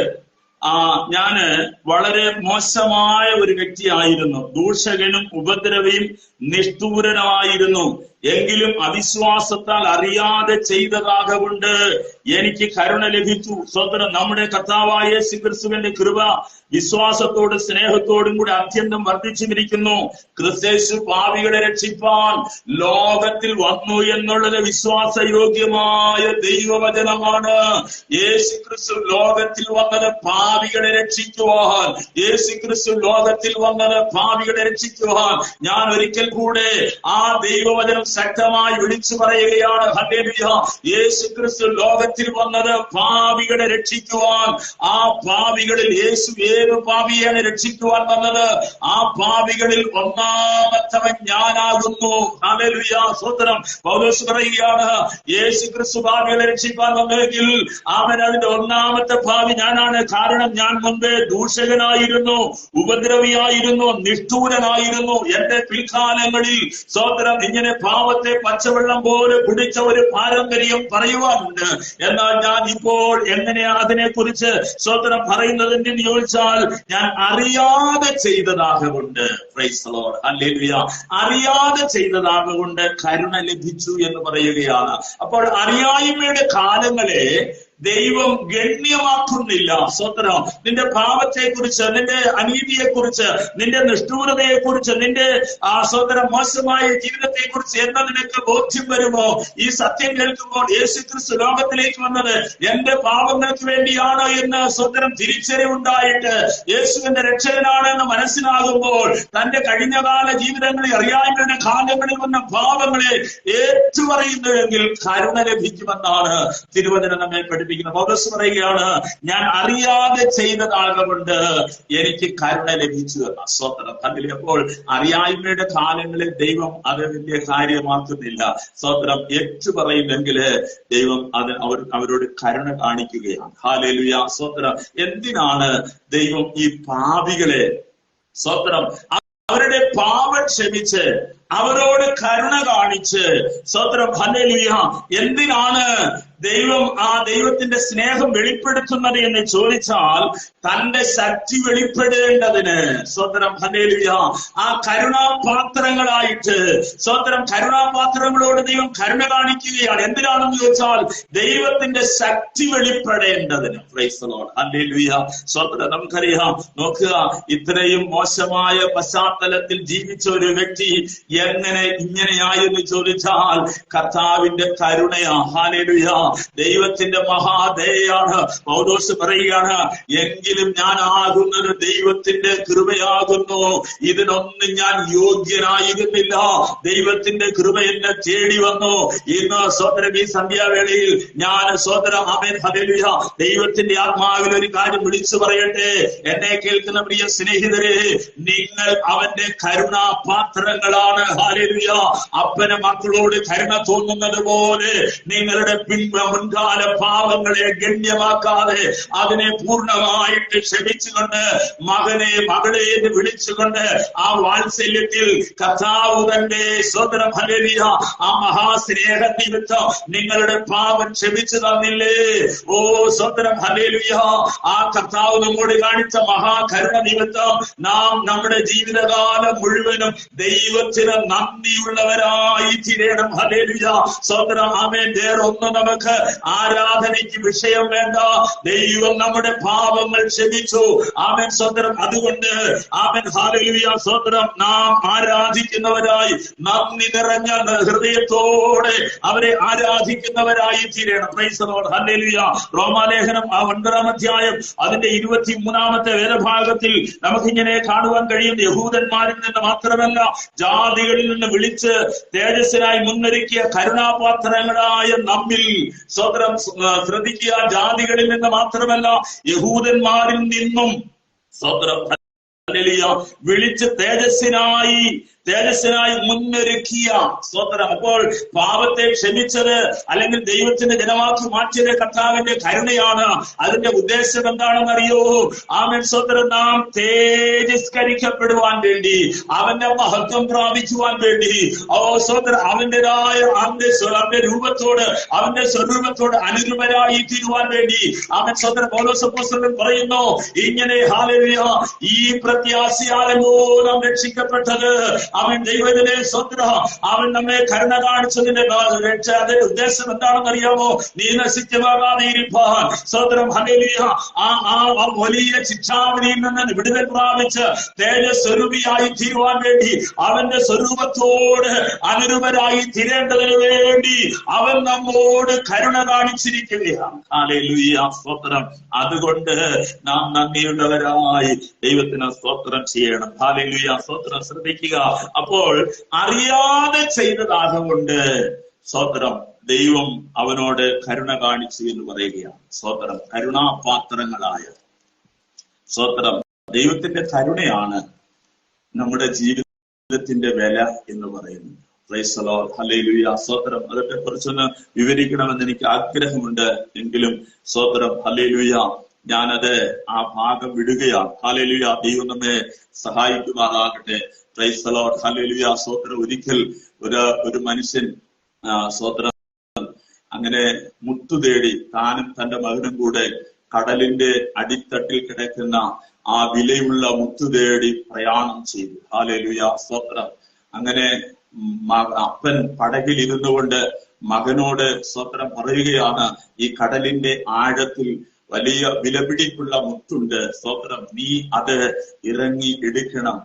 ഞാന് വളരെ മോശമായ ഒരു വ്യക്തിയായിരുന്നു, ദൂഷകനും ഉപദ്രവിയും നിഷ്ഠൂരനുമായിരുന്നു, എങ്കിലും അവിശ്വാസത്താൽ അറിയാതെ ചെയ്തതാകൊണ്ട് എനിക്ക് കരുണ ലഭിച്ചു. സ്വതന്ത്രം. നമ്മുടെ കർത്താവായ യേശുക്രിസ്തുവിന്റെ കൃപ വിശ്വാസത്തോടും സ്നേഹത്തോടും കൂടി അത്യന്തം വർദ്ധിച്ചിരിക്കുന്നു. ക്രിസ്തു പാപികളെ രക്ഷിപ്പാൻ ലോകത്തിൽ വന്നു എന്നുള്ളത് വിശ്വാസയോഗ്യമായ ദൈവവചനമാണ്. യേശുക്രിസ്തു ലോകത്തിൽ വന്നത് പാപികളെ രക്ഷിക്കുവാൻ. യേശുക്രിസ്തു ലോകത്തിൽ വന്നത് പാപികളെ രക്ഷിക്കുവാൻ. ഞാൻ ഒരിക്കൽ കൂടെ ആ ദൈവവചനം ശക്തമായി വിളിച്ചു പറയുകയാണ്. ഹല്ലേലൂയ. യേശുക്രിസ്തു ലോകത്തിൽ വന്നത് പാപികളെ രക്ഷിക്കുവാൻ. ആ പാപികളിൽ യേശു ഏത് പാപിയാണ് രക്ഷിക്കുവാൻ വന്നത്? ആ പാപികളിൽ ഒന്നാമത്തവൻ ഞാനാകുന്നു. ഹല്ലേലൂയ. സ്തോത്രം. പൗലോസ് പറയുകയാണ്, യേശുക്രിസ്തു പാപികളെ രക്ഷിക്കാൻ വന്നെങ്കിൽ അവൻ അതിന്റെ ഒന്നാമത്തെ പാപി ഞാനാണ്. കാരണം ഞാൻ മുൻപേ ദൂഷകനായിരുന്നു, ഉപദ്രവിയായിരുന്നു, നിഷ്ഠൂരനായിരുന്നു. എന്റെ പിൽക്കാലങ്ങളിൽ സ്തോത്രം ഇങ്ങനെ പാവത്തെ പച്ചവെള്ളം പോലെ കുടിച്ച ഒരു പാരമ്പര്യം പറയുവാനുണ്ട്. എന്നാൽ ഞാൻ ഇപ്പോൾ എങ്ങനെയാണ് അതിനെക്കുറിച്ച് സ്തോത്രം പറയുന്നതെന്ന് ചോദിച്ചാൽ ഞാൻ അറിയാതെ ചെയ്തതാകൊണ്ട്, പ്രൈസ് ദി ലോർഡ്, ഹല്ലേലൂയ, അറിയാതെ ചെയ്തതാകൊണ്ട് കരുണ ലഭിച്ചു എന്ന് പറയുകയാണ്. അപ്പോൾ അറിയായ്മയുടെ കാലങ്ങളെ ദൈവം ഗണ്യമാക്കുന്നില്ല. സ്വതന്ത്രം. നിന്റെ പാപത്തെക്കുറിച്ച്, നിന്റെ അനീതിയെക്കുറിച്ച്, നിന്റെ നിഷ്ഠൂരതയെക്കുറിച്ച്, നിന്റെ സ്വതന്ത്രം മോശമായ ജീവിതത്തെക്കുറിച്ച് എന്ന് നിനക്ക് ബോധ്യം വരുമോ? ഈ സത്യം കേൾക്കുമ്പോൾ യേശുക്രിസ്തു ലോകത്തിലേക്ക് വന്നത് എന്റെ പാപങ്ങൾക്ക് വേണ്ടിയാണ് എന്ന് സ്വതന്ത്രം തിരിച്ചറിവുണ്ടായിട്ട് യേശുവിന്റെ രക്ഷകനാണ് എന്ന് മനസ്സിലാകുമ്പോൾ തന്റെ കഴിഞ്ഞകാല ജീവിതങ്ങളിൽ അറിയായ്മയുടെ കാലങ്ങളിൽ വന്ന പാപങ്ങളെ ഏറ്റുപറയുന്നുവെങ്കിൽ കരുണ ലഭിക്കുമെന്നാണ് തിരുവചനം നമ്മെ പഠിപ്പിക്കുന്നത്. പൗലോസ് പറയുകയാണ്, ഞാൻ അറിയാതെ ചെയ്തതാകൊണ്ട് എനിക്ക് കരുണ ലഭിച്ചു എന്ന. സ്തോത്രം. അപ്പോൾ അറിയായ്മയുടെ കാലങ്ങളിൽ ദൈവം അത് വലിയ കാര്യമാക്കുന്നില്ല. സ്തോത്രം. ഏറ്റു പറയുന്നെങ്കിൽ ദൈവം അവരോട് കരുണ കാണിക്കുകയാണ്. ഹല്ലേലൂയ. സ്തോത്രം. എന്തിനാണ് ദൈവം ഈ പാപികളെ സ്തോത്രം അവരുടെ പാപം ക്ഷമിച്ച് അവരോട് കരുണ കാണിച്ച് സ്തോത്രം ഹല്ലേലൂയ. എന്തിനാണ് ദൈവത്തിന്റെ സ്നേഹം വെളിപ്പെടുത്തുന്നത് എന്ന് ചോദിച്ചാൽ തന്റെ ശക്തി വെളിപ്പെടേണ്ടതിന്. സ്തോത്രം ഹല്ലേലൂയ. ആ കരുണാപാത്രങ്ങളായിട്ട് സ്തോത്രം കരുണാപാത്രങ്ങളോട് ദൈവം കരുണ കാണിക്കുകയാണ്. എന്തിനാണെന്ന് ചോദിച്ചാൽ ദൈവത്തിന്റെ ശക്തി വെളിപ്പെടേണ്ടതിന്. പ്രൈസ് ദി ലോർഡ് ഹല്ലേലൂയ. സ്തോത്രം. നമുക്കറിയാം, നോക്കുക, ഇത്രയും മോശമായ പശ്ചാത്തലത്തിൽ ജീവിച്ച ഒരു വ്യക്തി എങ്ങനെ ഇങ്ങനെയായെന്ന് ചോദിച്ചാൽ കർത്താവിന്റെ കരുണയാ. ഹല്ലേലൂയ. ദൈവത്തിന്റെ മഹാദയയാണ്. പൗലോസ് പറയുകയാണ്, എങ്കിലും ഞാൻ ആകുന്നത് ദൈവത്തിന്റെ കൃപയാകുന്നു, ഇതിനൊന്നും ഞാൻ യോഗ്യനായിരുന്നില്ല, ദൈവത്തിന്റെ കൃപ എന്നെ തേടി വന്നു. ഇന്ന് സ്വതന്ത്രം ഈ സന്ധ്യാവേളയിൽ ഞാൻ സ്വതന്ത്രം ആമേൻ ഹല്ലേലൂയ ദൈവത്തിന്റെ ആത്മാവിൽ ഒരു കാര്യം വിളിച്ചു പറയട്ടെ. എന്നെ കേൾക്കുന്ന പ്രിയ സ്നേഹിതരെ, നിങ്ങൾ അവന്റെ കരുണാപാത്രങ്ങളാണ്. ഹല്ലേലൂയ. അപ്പന് മക്കളോട് കരുണ തോന്നുന്നത് പോലെ നിങ്ങളുടെ മുൻകാല പാവങ്ങളെ ഗണ്യമാക്കാതെ അതിനെ പൂർണ്ണമായിട്ട് ക്ഷമിച്ചുകൊണ്ട് മകനെ മകളെ എന്ന് വിളിച്ചുകൊണ്ട് ആ വാത്സല്യത്തിൽ കർത്താവ് തന്റെ സ്വതന്ത്രം ഹല്ലേലൂയ ആ മഹാസ്നേഹ നിമിത്തം നിങ്ങളുടെ പാപം ക്ഷമിച്ചു തന്നില്ലേ? ഓ സ്വതന്ത്രം ഹല്ലേലൂയ. ആ കർത്താവ് നമ്മോട് കാണിച്ച മഹാകരുണ നിമിത്തം നാം നമ്മുടെ ജീവിതകാലം മുഴുവനും ദൈവത്തിന് നന്ദിയുള്ളവരായി തീരണം. ഹല്ലേലൂയ. സ്വതന്ത്രം ആമേൻ. വേറൊന്നും നമുക്ക് ആരാധനയ്ക്ക് വിഷയം വേണ്ട. ദൈവം നമ്മുടെ പാപങ്ങൾ ക്ഷമിച്ചു. ആമേൻ. സ്വതന്ത്രം. അതുകൊണ്ട് ആമേൻ ഹല്ലേലൂയ സ്വതന്ത്രം നാം ആരാധിക്കുന്നവരായി നന്ദി നിറഞ്ഞ ഹൃദയത്തോടെ അവരെ ആരാധിക്കുന്നവരായി തീരണം. Price the Lord hallelujah. റോമാലേഖനം 9-ാം അധ്യായം അതിന്റെ 23-ാമത്തെ വേദഭാഗത്തിൽ നമുക്കിങ്ങനെ കാണുവാൻ കഴിയും. യഹൂദന്മാരിൽ നിന്ന് മാത്രമല്ല ജാതികളിൽ നിന്ന് വിളിച്ച് തേജസ്സിനായി മുന്നൊരുക്കിയ കരുണാപാത്രങ്ങളായ നമ്മിൽ സ്വതന്ത്രം ശ്രദ്ധിക്കുക. ജാതികളിൽ നിന്ന് മാത്രമല്ല യഹൂദന്മാരിൽ നിന്നും സ്വതന്ത്രം വിളിച്ച് തേജസ്സിനായി മുന്നൊരുക്കിയ സ്വതന്ത്രം. അപ്പോൾ പാപത്തെ ക്ഷമിച്ചത് അല്ലെങ്കിൽ ദൈവത്തിന്റെ ജനമാക്കി മാറ്റിയത് കർത്താവിന്റെ കരുണയാണ്. അതിന്റെ ഉദ്ദേശം എന്താണെന്നറിയോ? ആമേൻ. സ്വതന്ത്രം നാം തേജസ്കരിക്കപ്പെടുവാൻ വേണ്ടി, അവന്റെ മഹത്വം പ്രാപിക്കുവാൻ വേണ്ടി, സ്വതന്ത്രം അവന്റേതായ അവന്റെ രൂപത്തോട് അവന്റെ സ്വരൂപത്തോട് അനുരൂപരായി തീരുവാൻ വേണ്ടി അവൻ സ്വതന്ത്രം പൗലോസ് അപ്പോസ്തലൻ പറയുന്നു ഇങ്ങനെ. ഹല്ലേലൂയ. ഈ പ്രത്യാശയാലോ നാം രക്ഷിക്കപ്പെട്ടത്. അവൻ ദൈവത്തിലെ സ്വതന്ത്രം അവൻ നമ്മെ കരുണ കാണിച്ചതിന്റെ അതിന്റെ ഉദ്ദേശം എന്താണെന്ന് അറിയാമോ? നീ നശിച്ചമാകാതെ ഇരിപ്പാൻ സ്വതന്ത്രം ഹല്ലേലൂയ ആ വലിയ ശിക്ഷാവിധിയിൽ നിന്ന് വിടുതൽ പ്രാപിച്ച് തേജസ്വരൂപിയായി തീരുവാൻ വേണ്ടി അവന്റെ സ്വരൂപത്തോട് അനുരൂപരായി തീരേണ്ടതിനു വേണ്ടി അവൻ നമ്മോട് കരുണ കാണിച്ചിരിക്കുകയാണ്. ഹല്ലേലൂയ സ്വതന്ത്രം. അതുകൊണ്ട് നാം നന്ദിയുള്ളവരായി ദൈവത്തിന് സ്തോത്രം ചെയ്യണം. ഹല്ലേലൂയ സ്തോത്രം. ശ്രദ്ധിക്കുക. അപ്പോൾ അറിയാതെ ചെയ്തതാകൊണ്ട് സ്തോത്രം ദൈവം അവനോട് കരുണ കാണിച്ചു എന്ന് പറയുകയാണ്. സ്തോത്രം. കരുണാപാത്രങ്ങളായ സ്തോത്രം ദൈവത്തിന്റെ കരുണയാണ് നമ്മുടെ ജീവിതത്തിന്റെ വില എന്ന് പറയുന്നത്. പ്രൈസ് ദി ലോർഡ് ഹല്ലേലൂയ സ്തോത്രം. അതൊക്കെ കുറിച്ചൊന്ന് വിവരിക്കണമെന്ന് എനിക്ക് ആഗ്രഹമുണ്ട്. എങ്കിലും സ്തോത്രം ഹല്ലേലൂയ ഞാനത് ആ ഭാഗം വിടുകയാണ്. ഹല്ലേലൂയ. ദൈവം നമ്മെ സഹായിക്കുമാറാകട്ടെ. പ്രൈസ് ദി ലോർഡ് ഹല്ലേലൂയ സ്തോത്രം. ഒരിക്കൽ ഒരു മനുഷ്യൻ സ്തോത്രം അങ്ങനെ മുത്തു തേടി താനും തന്റെ മകനും കൂടെ കടലിന്റെ അടിത്തട്ടിൽ കിടക്കുന്ന ആ വിലയുള്ള മുത്തു തേടി പ്രയാണം ചെയ്തു. ഹല്ലേലൂയ സ്തോത്രം. അങ്ങനെ അപ്പൻ പടകിൽ ഇരുന്നു കൊണ്ട് മകനോട് സ്തോത്രം പറയുകയാണ്, ഈ കടലിന്റെ ആഴത്തിൽ വലിയ വിലപിടിപ്പുള്ള മുത്തുണ്ട്. സ്തോത്രം. നീ അത് ഇറങ്ങി എടുക്കണം.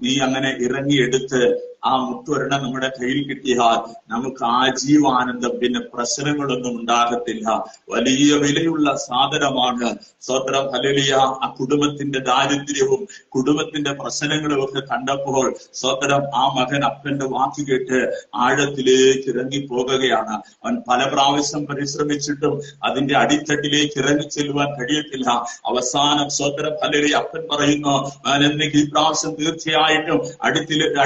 നീ അങ്ങനെ ഇറങ്ങിയെടുത്ത് ആ മുത്തൊരെണ്ണം നമ്മുടെ കയ്യിൽ കിട്ടിയാൽ നമുക്ക് ആജീവാനന്ദം, പിന്നെ പ്രശ്നങ്ങളൊന്നും ഉണ്ടാകത്തില്ല. വലിയ വിലയുള്ള സാധനമാണ്. സ്തോത്രം ഹല്ലേലൂയ. ആ കുടുംബത്തിന്റെ ദാരിദ്ര്യവും കുടുംബത്തിന്റെ പ്രശ്നങ്ങളും ഒക്കെ കണ്ടപ്പോൾ സ്തോത്രം ആ മകൻ അപ്പന്റെ വാക്ക് കേട്ട് ആഴത്തിലേക്ക് ഇറങ്ങി പോകുകയാണ്. അവൻ പല പ്രാവശ്യം പരിശ്രമിച്ചിട്ടും അതിന്റെ അടിത്തട്ടിലേക്ക് ഇറങ്ങി ചെല്ലുവാൻ കഴിയത്തില്ല. അവസാനം സ്തോത്രം ഹല്ലേലൂയ അപ്പൻ പറയുന്നു, ഞാൻ എന്തെങ്കിലും ഈ പ്രാവശ്യം തീർച്ചയായിട്ടും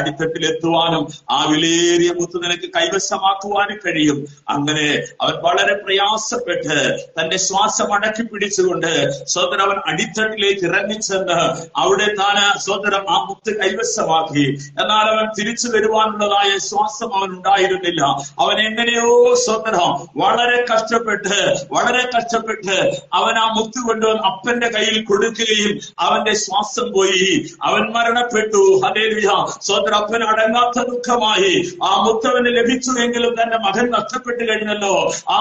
അടിത്തട്ടിലെത്തും നിർത്തുവാനും ആ വിലയേറിയ മുത്ത് നിനക്ക് കൈവശമാക്കുവാനും കഴിയും. അങ്ങനെ അവൻ വളരെ പ്രയാസപ്പെട്ട് തന്റെ ശ്വാസം അടക്കി പിടിച്ചുകൊണ്ട് സ്വതന്ത്രം അവൻ അടിത്തട്ടിലേക്ക് ഇറങ്ങിച്ചെന്ന് അവിടെ താന് സ്വതന്ത്രം ആ മുത്ത് കൈവശമാക്കി. എന്നാൽ അവൻ തിരിച്ചു വരുവാനുള്ളതായ ശ്വാസം അവൻ ഉണ്ടായിരുന്നില്ല. അവൻ എങ്ങനെയോ സ്വതന്ത്രം വളരെ കഷ്ടപ്പെട്ട് അവൻ ആ മുത്ത് കൊണ്ടുവന്ന് അപ്പന്റെ കയ്യിൽ കൊടുക്കുകയും അവന്റെ ശ്വാസം പോയി, അവൻ മരണപ്പെട്ടു. ഹല്ലേലൂയ. സ്വതന്ത്ര അപ്പൻ അടങ്ങാത്ത ദുഃഖമായി. ആ മുത്തവന് ലഭിച്ചുവെങ്കിലും തന്റെ മകൻ നഷ്ടപ്പെട്ടു കഴിഞ്ഞല്ലോ. ആ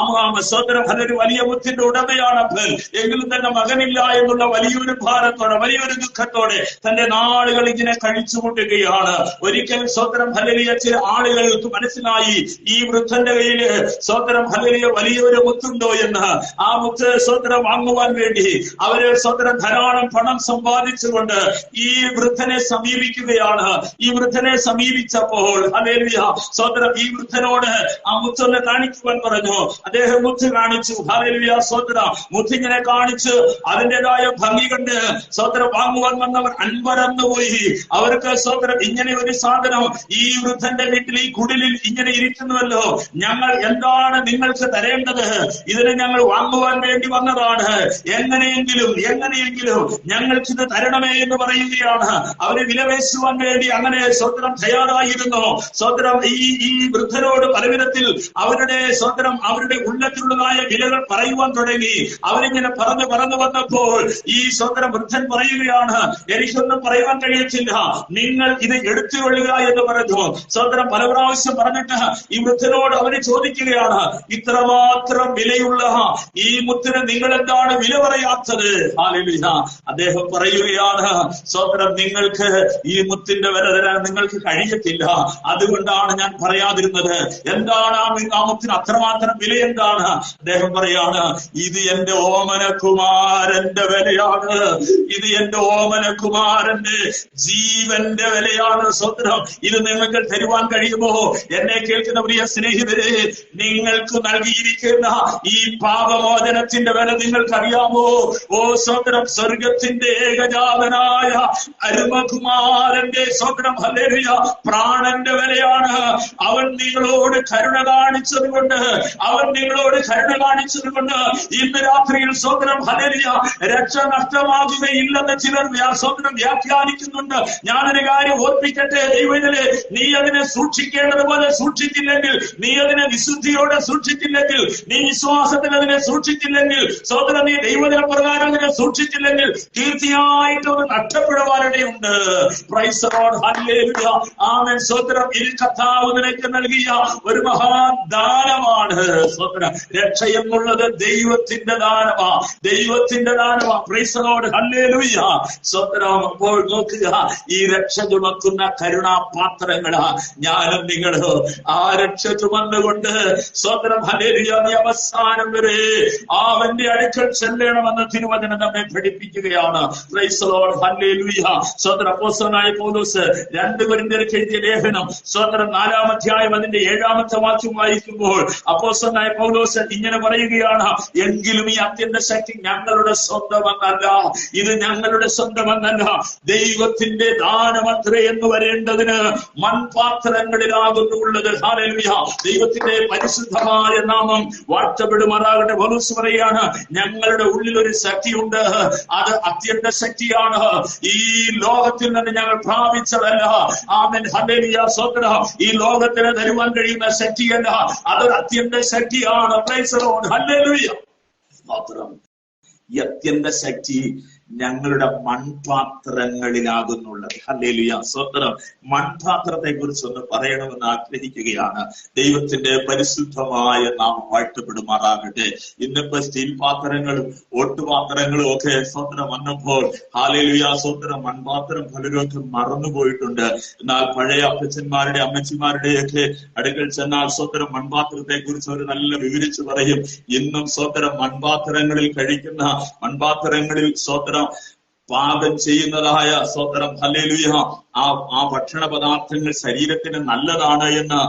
സ്വതന്ത്രം അതൊരു വലിയ മുത്തിന്റെ ഉടമയാണ് അപ്പൻ, എങ്കിലും തന്റെ മകനില്ല എന്നുള്ള വലിയൊരു ഭാരത്തോടെ വലിയൊരു ദുഃഖത്തോടെ തന്റെ നാളുകൾ ഇങ്ങനെ കഴിച്ചുകൊണ്ടിരിക്കുകയാണ്. ഒരിക്കൽ സ്വതന്ത്രം ഹല്ലേലൂയ ചില ആളുകൾക്ക് മനസ്സിലായി ഈ വൃദ്ധന്റെ കയ്യില് സ്വതന്ത്രം ഹല്ലേലൂയ വലിയൊരു മുത്തുണ്ടോ എന്ന്. ആ മുത്ത് സ്വതന്ത്രം വാങ്ങുവാൻ വേണ്ടി അവര് സ്വതന്ത്രം ധാരാളം പണം സമ്പാദിച്ചുകൊണ്ട് ഈ വൃദ്ധനെ സമീപിക്കുകയാണ്. ഈ വൃദ്ധനെ സമീപിച്ചപ്പോൾ ഹല്ലേലൂയ സ്വതന്ത്രം ഈ വൃദ്ധനോട് ആ മുത്തൊന്ന് കാണിക്കുവാൻ പറഞ്ഞു. അദ്ദേഹം മുത്ത് കാണിച്ചു. ഹല്ലേലൂയ സ്വതന്ത്രം മുത്തിങ്ങനെ കാണിച്ച് അതിൻ്റെതായ ഭംഗി കണ്ട് സ്വതന്ത്രം വാങ്ങുവാൻ വന്നവർ അൻപരന്നു പോയി. അവർക്ക് സ്വതന്ത്രം ഇങ്ങനെ ഒരു സാധനം ഈ വൃദ്ധന്റെ വീട്ടിൽ ഈ കുടിലിൽ ഇങ്ങനെ ഇരിക്കുന്നുവല്ലോ, ഞങ്ങൾ എന്താണ് നിങ്ങൾക്ക് തരേണ്ടത്? ഇതിനെ ഞങ്ങൾ വാങ്ങുവാൻ വേണ്ടി വന്നതാണ്, എങ്ങനെയെങ്കിലും ഞങ്ങൾക്കിത് തരണമേ എന്ന് പറയുകയാണ്. അവര് വിലപേശുവാൻ വേണ്ടി അങ്ങനെ സ്വതന്ത്രം തയ്യാറായിരുന്നു. സ്വതന്ത്രം ഈ വൃദ്ധനോട് പലവിധത്തിൽ അവരുടെ ഉള്ളത്തിലുള്ളതായ വിലകൾ പറയുവാൻ തുടങ്ങി. അവരിങ്ങനെ പറഞ്ഞു വന്നപ്പോൾ ഈ സ്വതന്ത്രം വൃദ്ധൻ പറയുകയാണ്, എനിക്കൊന്നും പറയുവാൻ കഴിയത്തില്ല, നിങ്ങൾ ഇത് എടുത്തുകൊള്ളുക എന്ന് പറഞ്ഞു. സ്വതന്ത്രം പല പ്രാവശ്യം പറഞ്ഞിട്ട് ഈ വൃദ്ധനോട് അവര് ചോദിക്കുകയാണ്, ഇത്രമാത്രം വിലയുള്ള ഈ മുത്തിന് നിങ്ങൾ എന്താണ് വില പറയാത്തത്? ഹല്ലേലൂയ. അദ്ദേഹം പറയുകയാണ്, സ്വതന്ത്രം നിങ്ങൾക്ക് ഈ മുത്തിന്റെ വില തരാൻ നിങ്ങൾക്ക് കഴിയത്തില്ല, അതുകൊണ്ടാണ് ഞാൻ പറയാതിരുന്നത്. എന്താണ് ആ മുത്തിന് അത്രമാത്രം വില എന്താണ്? അദ്ദേഹം പറയാണ്, ഇത് എന്റെ ഓമനകുമാരന്റെ വിലയാണ്, ഇത് എന്റെ ഓമനകുമാരന്റെ ജീവന്റെ വിലയാണ്. സ്വതന്ത്രം ഇത് നിങ്ങൾക്ക് തരുവാൻ കഴിയുമോ? എന്നെ കേൾക്കുന്ന പ്രിയ സ്നേഹിതരെ, നിങ്ങൾക്ക് നൽകിയിരിക്കുന്ന ഈ പാപമോചനത്തിന്റെ വില നിങ്ങൾക്കറിയാമോ? ഓ സ്വതന്ത്രം സ്വർഗത്തിന്റെ ഏകജാതനായ അരുമകുമാരന്റെ സ്വതന്ത്രം ഹല്ലേലൂയ പ്രാണന്റെ വിലയാണ്. അവൻ നിങ്ങളോട് കരുണ കാണിച്ചതുകൊണ്ട് ഇന്ന് രാത്രിയിൽ സ്വതന്ത്രം ഹല്ലേലൂയ രക്ഷ നഷ്ടമാകുകയില്ലെന്ന് ചിലർ സ്വതന്ത്രം വ്യാഖ്യാനിക്കുന്നുണ്ട്. ഞാനൊരു കാര്യം ഓർപ്പിക്കട്ടെ, ദൈവത്തിലെ നീ അതിനെ സൂക്ഷിക്കേണ്ടതുപോലെ സൂക്ഷിച്ചില്ലെങ്കിൽ, നീ അതിനെ വിശുദ്ധിയോടെ സൂക്ഷിച്ചില്ലെങ്കിൽ, നീ വിശ്വാസത്തിൽ അതിനെ സൂക്ഷിച്ചില്ലെങ്കിൽ, സ്വതന്ത്രം നീ ദൈവദിന പ്രകാരം അതിനെ സൂക്ഷിച്ചില്ലെങ്കിൽ തീർച്ചയായിട്ടും അത് നഷ്ടപ്പെടുവാനിടയുണ്ട്. Praise the Lord. ഹല്ലേലൂയ. ആമേൻ. സ്വതന്ത്രം ഇത് കർത്താവ് നിനക്ക് നൽകിയ ഒരു മഹാദാനമാണ്. സ്വതന്ത്രം രക്ഷ എന്നുള്ളത് ദൈവത്തിന്റെ ദാനമാ. Praise the Lord. ഹല്ലേലൂയ. സ്വതന്ത്രം. അപ്പോൾ നോക്കുക, ഈ രക്ഷ ചുമക്കുന്ന കരുണാപാത്രങ്ങളാ ഞാനും നിങ്ങളോ. ആ രക്ഷ ചുമന്നുകൊണ്ട് സ്വതന്ത്രം ഹല്ലേലൂയ നീ അവസാനം വരെ അവന്റെ അടുക്കൽ ചെല്ലണമെന്ന് തിരുവചനം നമ്മെ പഠിപ്പിക്കുകയാണ്. Praise the Lord. ഹല്ലേലൂയ. സ്വതന്ത്രം അപ്പോസ്തലനായ പൗലോസ് 2 കൊരിന്ത്യർക്ക് എഴുതിയ ലേഖനം സ്വതന്ത്രം 4-ാം അധ്യായം അതിന്റെ 7-ാമത്തെ വാക്യം വായിക്കുമ്പോൾ അപ്പോസ്തലനായ പൗലോസ് ഇങ്ങനെ പറയുകയാണ്, എങ്കിലും ഈ അത്യന്ത ശക്തി ഞങ്ങളുടെ സ്വന്തമെന്നല്ല, ഇത് ഞങ്ങളുടെ സ്വന്തമെന്നല്ല, ദൈവത്തിന്റെ ദാനമത്രേ എന്ന് വരേണ്ടതിന് മൺപാത്രങ്ങളിലാകുന്നുള്ളത്. ഹല്ലേലൂയ. ദൈവത്തിന്റെ പരിശുദ്ധമായ നാമം വാഴ്ത്തപ്പെടുമാറാകട്ടെ. പൗലോസ് പറയാണ്, ഞങ്ങളുടെ ഉള്ളിൽ ഒരു ശക്തിയുണ്ട്, അത് അത്യന്ത ശക്തിയാണ്, ഈ ലോകത്തിൽ നിന്ന് ഞങ്ങൾ പ്രാപിച്ചതല്ല. ആമേൻ. ഹല്ലേലൂയ. സ്വതന്ത്രം ഈ ലോകത്തിന് തരുവാൻ കഴിയുന്ന ശക്തിയല്ല, അതൊരു അത്യന്ത ശക്തിയാണ്. Praise the Lord. ഹല്ലേലൂയ. മാത്രം ഈ അത്യന്ത ശക്തി ഞങ്ങളുടെ മൺപാത്രങ്ങളിലാകുന്നുള്ളത്. ഹല്ലേലൂയ. സ്വതന്ത്രം മൺപാത്രത്തെ കുറിച്ച് ഒന്ന് പറയണമെന്ന് ആഗ്രഹിക്കുകയാണ്. ദൈവത്തിന്റെ പരിശുദ്ധമായ നാമം വാഴ്ത്തപ്പെടുമാറാകട്ടെ. ഇന്നിപ്പോ സ്റ്റീൽ പാത്രങ്ങളും ഓട്ടുപാത്രങ്ങളും ഒക്കെ സ്വതന്ത്രം വന്നപ്പോൾ ഹല്ലേലൂയ സ്വതന്ത്രം മൺപാത്രം പലരൊക്കെ മറന്നുപോയിട്ടുണ്ട്. എന്നാൽ പഴയ അപ്പച്ചന്മാരുടെ അമ്മച്ചിമാരുടെയൊക്കെ അടുക്കൽ ചെന്നാൽ സ്വതന്ത്രം മൺപാത്രത്തെ കുറിച്ച് അവർ നല്ല വിവരിച്ചു പറയും. ഇന്നും സ്വതന്ത്രം മൺപാത്രങ്ങളിൽ മൺപാത്രങ്ങളിൽ സ്വതന്ത്രം പാകം ചെയ്യുന്നതായ സ്വതന്ത്രം ഹല്ലേലൂയ ആ ഭക്ഷണ പദാർത്ഥങ്ങൾ ശരീരത്തിന് നല്ലതാണ് എന്ന്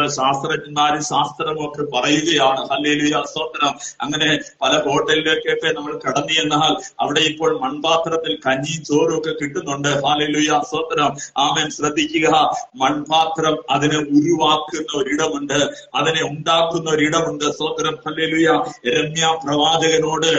ശാസ്ത്രജ്ഞന്മാരും ശാസ്ത്രവും ഒക്കെ പറയുകയാണ്. ഹല്ലേലൂയ സ്തോത്രം. അങ്ങനെ പല ഹോട്ടലിലേക്കൊക്കെ നമ്മൾ കടന്നു ചെന്നാൽ അവിടെ ഇപ്പോൾ മൺപാത്രത്തിൽ കഞ്ഞിയും ചോറും ഒക്കെ കിട്ടുന്നുണ്ട്. ഹല്ലേലൂയ സ്തോത്രം. ആമേൻ. ശ്രദ്ധിക്കുക, മൺപാത്രം അതിനെ ഉരുവാക്കുന്ന ഒരിടമുണ്ട്, അതിനെ ഉണ്ടാക്കുന്ന ഒരിടമുണ്ട്. സ്തോത്രം. ഹല്ലേലൂയ. യിരെമ്യാ പ്രവാചകനോട്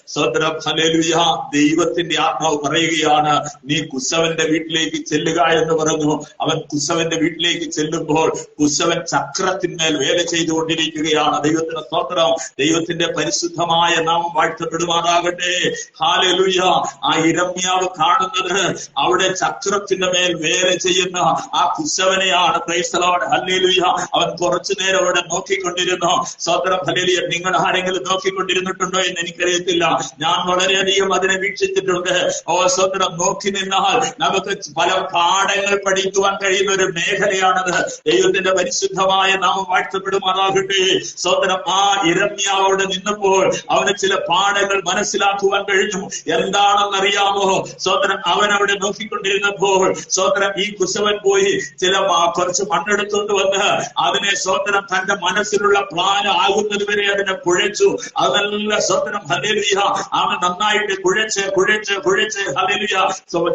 സ്തോത്രം ഹല്ലേലൂയ ദൈവത്തിന്റെ ആത്മാവ് പറയുകയാണ്, നീ കുശവന്റെ വീട്ടിലേക്ക് ചെല്ലുക എന്ന് പറഞ്ഞു. അവൻ കുശവന്റെ വീട്ടിലേക്ക് ചെല്ലുമ്പോൾ കുശവൻ ചക്രത്തിന്മേൽ വേല ചെയ്തുകൊണ്ടിരിക്കുകയാണ്. ദൈവത്തിന്റെ സ്തോത്രം. ദൈവത്തിന്റെ പരിശുദ്ധമായ നാമം വാഴ്ത്തപ്പെടുമാറാകട്ടെ. ഹല്ലേലൂയ. ആ യിരെമ്യാവ് കാണുന്നത് അവിടെ ചക്രത്തിന്റെ മേൽ വേല ചെയ്യുന്ന ആ കുശവനെയാണ്. Praise the Lord. ഹല്ലേലൂയ. അവൻ കുറച്ചു നേരം അവിടെ നോക്കിക്കൊണ്ടിരുന്നു. സ്തോത്രം. ഹല്ലേലൂയ. നിങ്ങൾ ആരെങ്കിലും നോക്കിക്കൊണ്ടിരുന്നിട്ടുണ്ടോ എന്ന് എനിക്കറിയത്തില്ല. ഞാൻ വളരെയധികം അതിനെ വീക്ഷിച്ചിട്ടുണ്ട്. ഓ സ്തോത്രം. നോക്കി നിന്നാൽ നമുക്ക് പല പാഠങ്ങൾ പഠിക്കുവാൻ കഴിയുന്ന ഒരു മേഖലയാണത്. ദൈവത്തിന്റെ പരിശുദ്ധമായ നാമം വാഴ്ത്തപ്പെടുമാറാകട്ടെ. സ്തോത്രം. ആ യിരെമ്യാവോട് നിന്നപ്പോൾ അവന് ചില പാഠങ്ങൾ മനസ്സിലാക്കുവാൻ കഴിഞ്ഞു. എന്താണെന്നറിയാമോ? സ്തോത്രം. അവൻ അവിടെ നോക്കിക്കൊണ്ടിരുന്നപ്പോൾ സ്തോത്രം ഈ കുശവൻ പോയി കുറച്ച് മണ്ണെടുത്തുകൊണ്ട് വന്ന് അതിനെ സ്തോത്രം തന്റെ മനസ്സിലുള്ള പ്ലാൻ ആകുന്നത് വരെ അതിനെ കുഴച്ചു. അതല്ല സ്തോത്രം ഹല്ലേലൂയ. അവൻ നന്നായിട്ട് കുഴച്ച് ഹല്ലേലൂയ